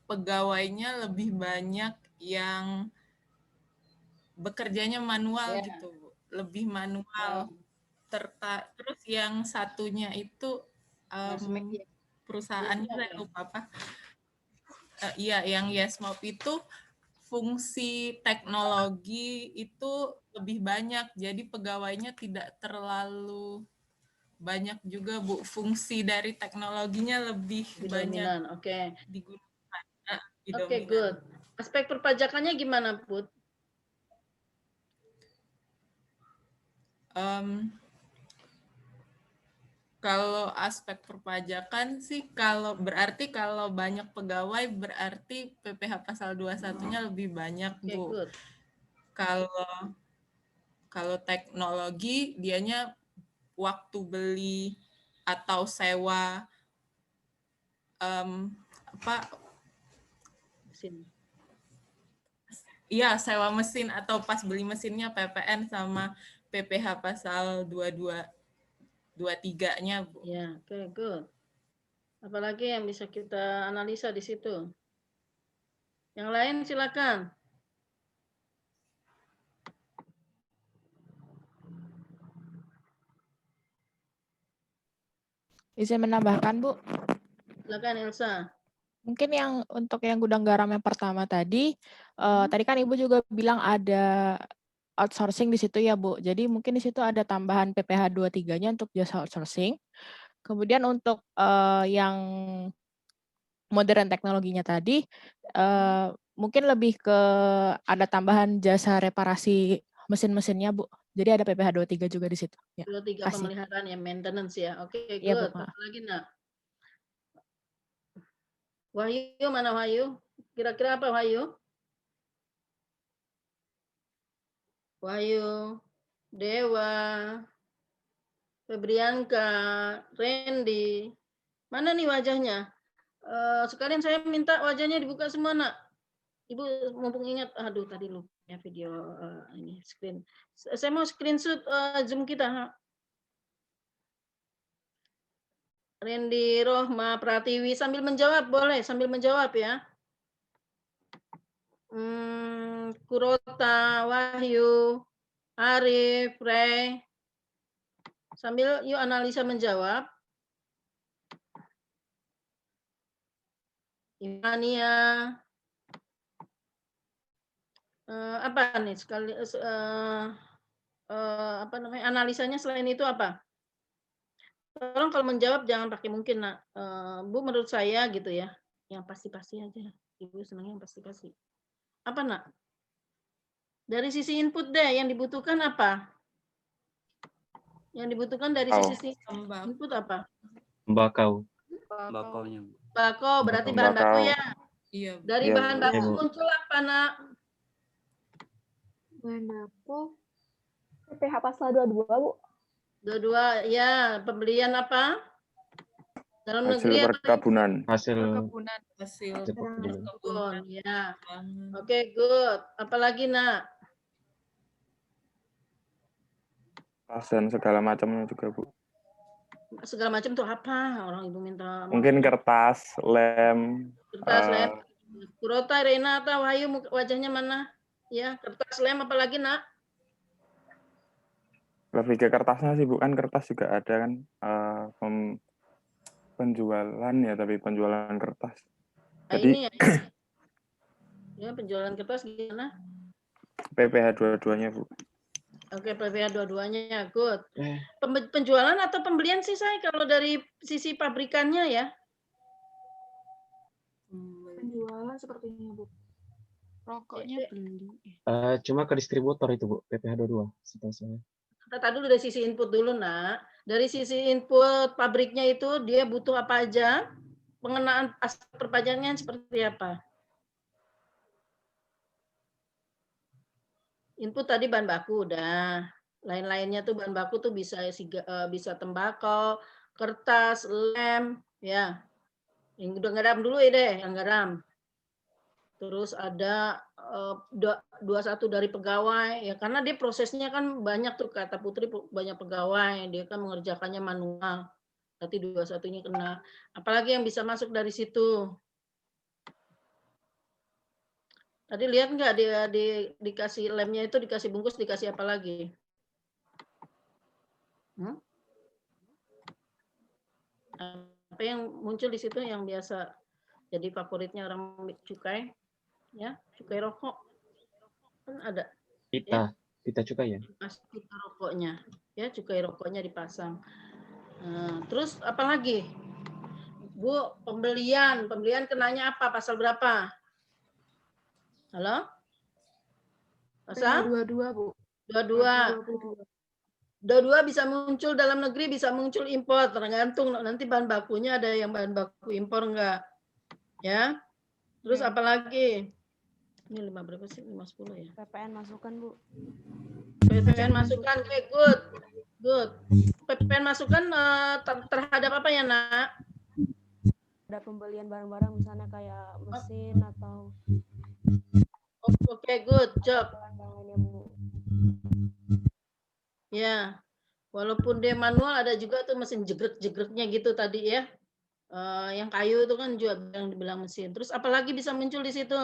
pegawainya lebih banyak yang bekerjanya manual gitu, Bu. Lebih manual. Terus yang satunya itu perusahaannya saya lupa apa. Iya, yang Yesmop itu fungsi teknologi itu lebih banyak, jadi pegawainya tidak terlalu banyak juga, Bu. Fungsi dari teknologinya lebih banyak digunakan. Oke, good. Aspek perpajakannya gimana, Put? Kalau aspek perpajakan sih, kalau banyak pegawai berarti PPh pasal 21-nya lebih banyak, Bu. Kalau teknologi dianya waktu beli atau sewa mesin. Iya, sewa mesin atau pas beli mesinnya PPN sama PPh pasal 23-nya, Bu. Ya, oke, good. Apalagi yang bisa kita analisa di situ? Yang lain silakan. Izin menambahkan, Bu. Silakan Elsa. Mungkin yang untuk yang gudang garam yang pertama tadi, tadi kan Ibu juga bilang ada outsourcing di situ ya, Bu. Jadi mungkin di situ ada tambahan PPh 23-nya untuk jasa outsourcing. Kemudian untuk yang modern teknologinya tadi, mungkin lebih ke ada tambahan jasa reparasi mesin-mesinnya, Bu. Jadi ada PPh 23 juga di situ. Ya, 23 kasih. pemeliharaan ya, maintenance ya. Oke, Iya, Bu. good. Apa lagi, Nak? Wahyu, mana Wahyu? Kira-kira apa Wahyu? Wahyu, Dewa, Febrianka, Randy. Mana nih wajahnya? Sekalian saya minta wajahnya dibuka semua, Nak. Ibu mumpung ingat, aduh tadi lupa ya video ini screen. Saya mau screenshot Zoom kita. Randy, Rohma, Pratiwi sambil menjawab boleh, sambil menjawab ya. Kurota, Wahyu, Arif, Ray. Sambil yuk analisa menjawab. Imania. Apa nih sekali apa namanya analisanya selain itu apa? Tolong kalau menjawab jangan pakai mungkin, Nak. Bu menurut saya gitu ya, yang pasti-pasti aja. Ibu senangnya yang pasti-pasti. Apa, Nak? Dari sisi input deh, yang dibutuhkan apa? Yang dibutuhkan dari sisi input apa? Tembakau. Tembakaunya. Tembakau, berarti bahan baku ya? Iya. Dari bahan baku muncul apa, Nak? Bahan baku PPh pasal 22, Bu. 22, ya. Pembelian apa? Dalam Hasil negeri perkebunan. Hasil kebun, ya. Oke, good. Apalagi, Nak? Tas dan segala macamnya juga, Bu. Segala macam tuh apa? Orang Ibu minta. Mungkin kertas, lem. Kertas, lem. Kurota, Rena, atau Wahyu wajahnya mana? Ya, kertas, lem, apalagi, Nak? Lebih ke kertasnya sih, bukan kertas juga ada kan penjualan ya, tapi penjualan kertas. Nah, Jadi ini ya penjualan kertas gimana? PPh 22-nya, Bu. Oke, PPh 22-nya, good. Penjualan atau pembelian sih saya kalau dari sisi pabrikannya ya? Penjualan sepertinya, Bu. Rokoknya beli. Cuma ke distributor itu, Bu, PPh 22 setahu saya. Kita dulu dari sisi input dulu, Nak. Dari sisi input pabriknya itu dia butuh apa aja? Pengenaan aspek perpajakannya seperti apa? Input tadi bahan baku udah. Lain-lainnya tuh bahan baku tuh bisa tembakau, kertas, lem, ya. Yang udah garam dulu ya deh, yang garam. Terus ada 21 dari pegawai ya, karena dia prosesnya kan banyak tuh, kata Putri banyak pegawai, dia kan mengerjakannya manual. Berarti 21-nya kena. Apalagi yang bisa masuk dari situ? Tadi lihat nggak dia dikasih lemnya itu, dikasih bungkus, dikasih apa lagi? Apa yang muncul di situ yang biasa jadi favoritnya orang cukai? Ya, cukai rokok kan ada. Pita cukai ya. Pita rokoknya, ya cukai rokoknya dipasang. Terus apa lagi, Bu? Pembelian kenanya apa? Pasal berapa? Halo? Pasal 22, Bu. 22. 22 bisa muncul dalam negeri, bisa muncul impor, tergantung nanti bahan bakunya ada yang bahan baku impor enggak. Ya. Terus apa lagi? Ini 5 berapa sih? 510 ya. PPN masukan, Bu. PPN masukan, oke, good. Good. PPN masukan terhadap apa ya, Nak? Ada pembelian barang-barang misalnya kayak mesin atau Oke, good job. Ya. Walaupun dia manual ada juga tuh mesin jegrek-jegreknya gitu tadi ya. Yang kayu itu kan juga yang dibilang mesin. Terus apalagi bisa muncul di situ?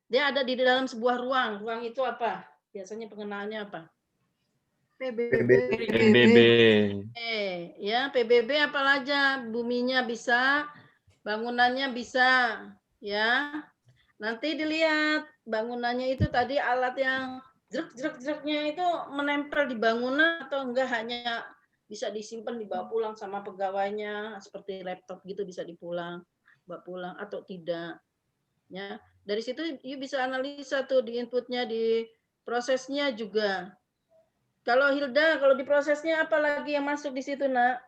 Dia ada di dalam sebuah ruang. Ruang itu apa? Biasanya pengenaannya apa? PBB. PBB. Ya, PBB apa aja, buminya bisa, bangunannya bisa, ya. Nanti dilihat bangunannya itu tadi alat yang jerak-jerak-jeraknya itu menempel di bangunan atau enggak, hanya bisa disimpan dibawa pulang sama pegawainya seperti laptop gitu, bisa dibawa pulang atau tidak. Ya, dari situ you bisa analisa tuh di inputnya, di prosesnya juga. Kalau Hilda, kalau di prosesnya apa lagi yang masuk di situ, Nak?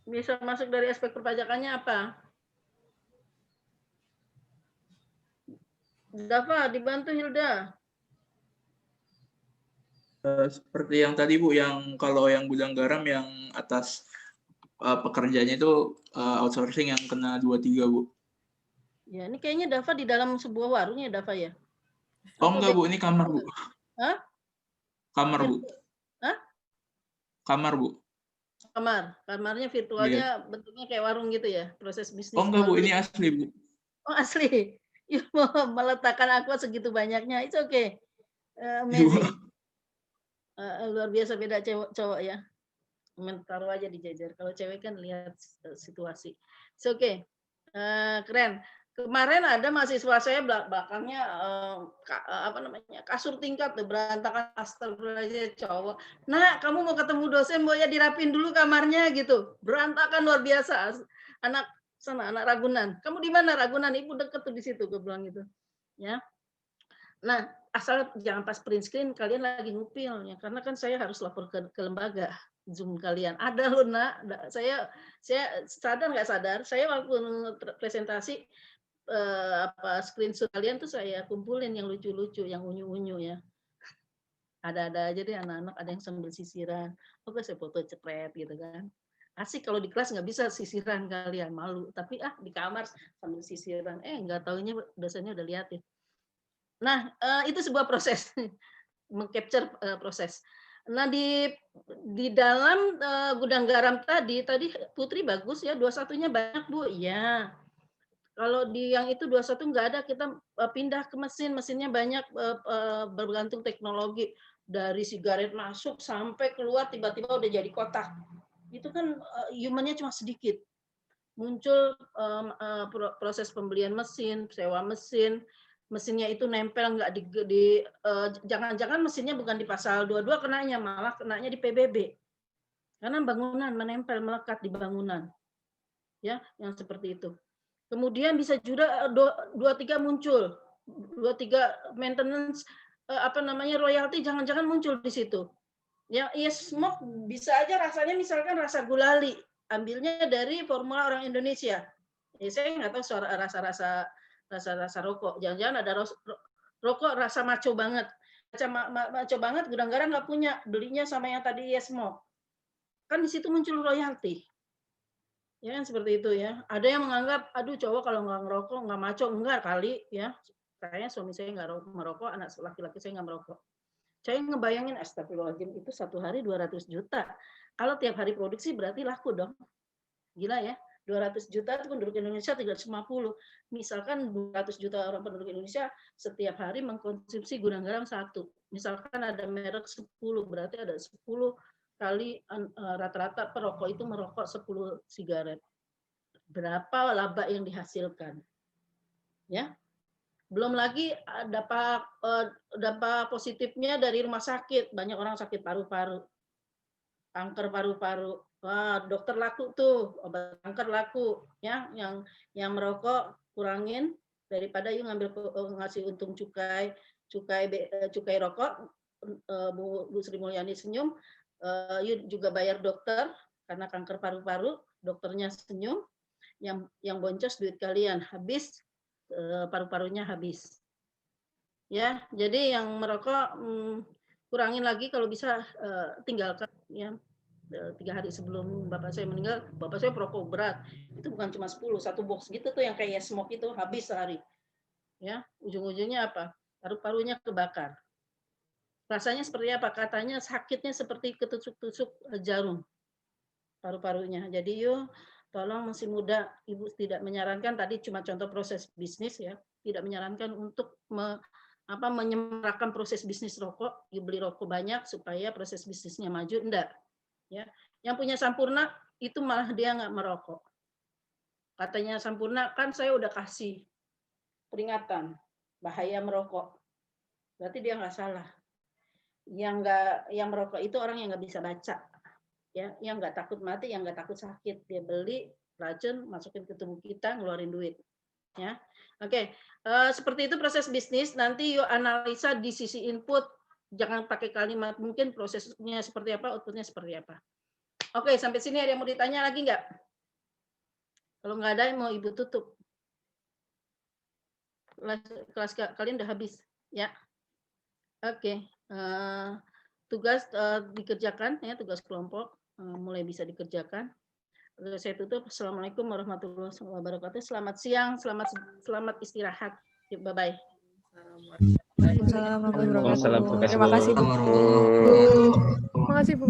Bisa masuk dari aspek perpajakannya apa? Dava, dibantu Hilda. Seperti yang tadi Bu, yang kalau yang gudang garam yang atas pekerjaannya itu outsourcing yang kena 23 Bu. Ya, ini kayaknya Dava di dalam sebuah warung ya, Dava ya? Oh enggak Bu, ini kamar Bu. Hah? Kamar Bu. Hah? Kamar Bu. Kamarnya virtualnya bentuknya kayak warung gitu ya, proses bisnis. Oh enggak Bu, ini asli Bu. Oh asli. You mau meletakkan aqua segitu banyaknya, it's okay. Amazing. Luar biasa, beda cowok ya. Taruh aja di jajar. Kalau cewek kan lihat situasi. It's okay. Keren. Kemarin ada mahasiswa saya belakangnya kasur tingkat tuh berantakan, astagfirullahaladzim cowok. Nah, kamu mau ketemu dosen, mau ya dirapin dulu kamarnya gitu. Berantakan luar biasa. Anak sana, anak Ragunan. Kamu di mana Ragunan? Ibu deket tuh di situ, gue bilang gitu. Ya. Nah, asal jangan pas print screen kalian lagi ngupil ya, karena kan saya harus lapor ke lembaga. Zoom kalian ada loh, Nak. Saya sadar nggak sadar, saya waktu presentasi screenshot kalian tuh saya kumpulin yang lucu-lucu, yang unyu-unyu ya. Ada aja deh anak-anak, ada yang sambil sisiran. Oke, saya foto cepret gitu kan. Asik kalau di kelas nggak bisa sisiran kalian, malu. Tapi di kamar sambil sisiran. Nggak taunya dosennya udah liatin. Nah, itu sebuah proses. Meng-capture proses. Nah, di dalam gudang garam tadi Putri bagus ya, 21-nya banyak Bu. Iya. Kalau di yang itu 21 nggak ada, kita pindah ke mesinnya banyak, bergantung teknologi. Dari sigaret masuk sampai keluar tiba-tiba udah jadi kotak. Itu kan humannya cuma sedikit. Muncul proses pembelian mesin, sewa mesin, mesinnya itu nempel nggak di jangan-jangan mesinnya bukan di pasal 22 kenanya, malah kenanya di PBB. Karena bangunan menempel, melekat di bangunan. Ya, yang seperti itu. Kemudian bisa juga 23 muncul. 23 maintenance royalti jangan-jangan muncul di situ. Ya, smoke bisa aja rasanya misalkan rasa gulali, ambilnya dari formula orang Indonesia. Saya nggak tahu rasa rokok. Jangan-jangan ada rokok rasa maco banget. Maco banget, gudang garam nggak punya, belinya sama yang tadi smoke. Kan di situ muncul royalti. Ya kan seperti itu ya. Ada yang menganggap, aduh cowok kalau nggak ngerokok nggak maco, enggak kali ya. Kayaknya suami saya nggak merokok, anak laki-laki saya nggak merokok. Saya ngebayangin, astagfirullahaladzim, itu satu hari 200 juta. Kalau tiap hari produksi berarti laku dong. Gila ya, 200 juta itu penduduk Indonesia 350. Misalkan 200 juta orang penduduk Indonesia setiap hari mengkonsumsi gudang garam 1. Misalkan ada merek 10, berarti ada 10 kali rata-rata perokok itu merokok 10 sigaret. Berapa laba yang dihasilkan? Ya. Belum lagi dampak positifnya dari rumah sakit. Banyak orang sakit paru-paru, kanker paru-paru. Wah, dokter laku tuh, obat kanker laku. Ya, yang merokok kurangin daripada you ngasih untung cukai rokok. Bu Sri Mulyani senyum. You juga bayar dokter karena kanker paru-paru, dokternya senyum, yang boncos duit kalian habis, paru-parunya habis. Ya, jadi yang merokok kurangin lagi kalau bisa, tinggalkan ya. 3 hari sebelum bapak saya meninggal, bapak saya perokok berat. Itu bukan cuma 10, satu box gitu tuh yang kayak smoke itu habis sehari. Ya, ujung-ujungnya apa? Paru-parunya kebakar. Rasanya seperti apa? Katanya sakitnya seperti ketusuk-tusuk jarum paru-parunya. Jadi tolong masih muda, Ibu tidak menyarankan, tadi cuma contoh proses bisnis ya. tidak menyarankan untuk menyemarakan proses bisnis rokok, beli rokok banyak supaya proses bisnisnya maju, enggak. Ya, yang punya Sampurna itu malah dia nggak merokok. Katanya Sampurna, kan saya udah kasih peringatan bahaya merokok. Berarti dia nggak salah. Yang merokok itu orang yang nggak bisa baca, ya, yang nggak takut mati, yang nggak takut sakit. Dia beli racun, masukin ke tubuh kita, ngeluarin duit. Ya, oke. Seperti itu proses bisnis. Nanti yuk analisa di sisi input. Jangan pakai kalimat mungkin prosesnya seperti apa, outputnya seperti apa. Oke, sampai sini ada yang mau ditanya lagi nggak? Kalau nggak ada, mau Ibu tutup. Kelas kalian udah habis, ya. Oke. Tugas dikerjakan, ya, tugas kelompok mulai bisa dikerjakan. Saya tutup. Assalamualaikum warahmatullahi wabarakatuh. Selamat siang, selamat istirahat. Bye bye. Waalaikumsalam warahmatullahi wabarakatuh. Terima kasih Bu. Bu. Terima kasih Bu.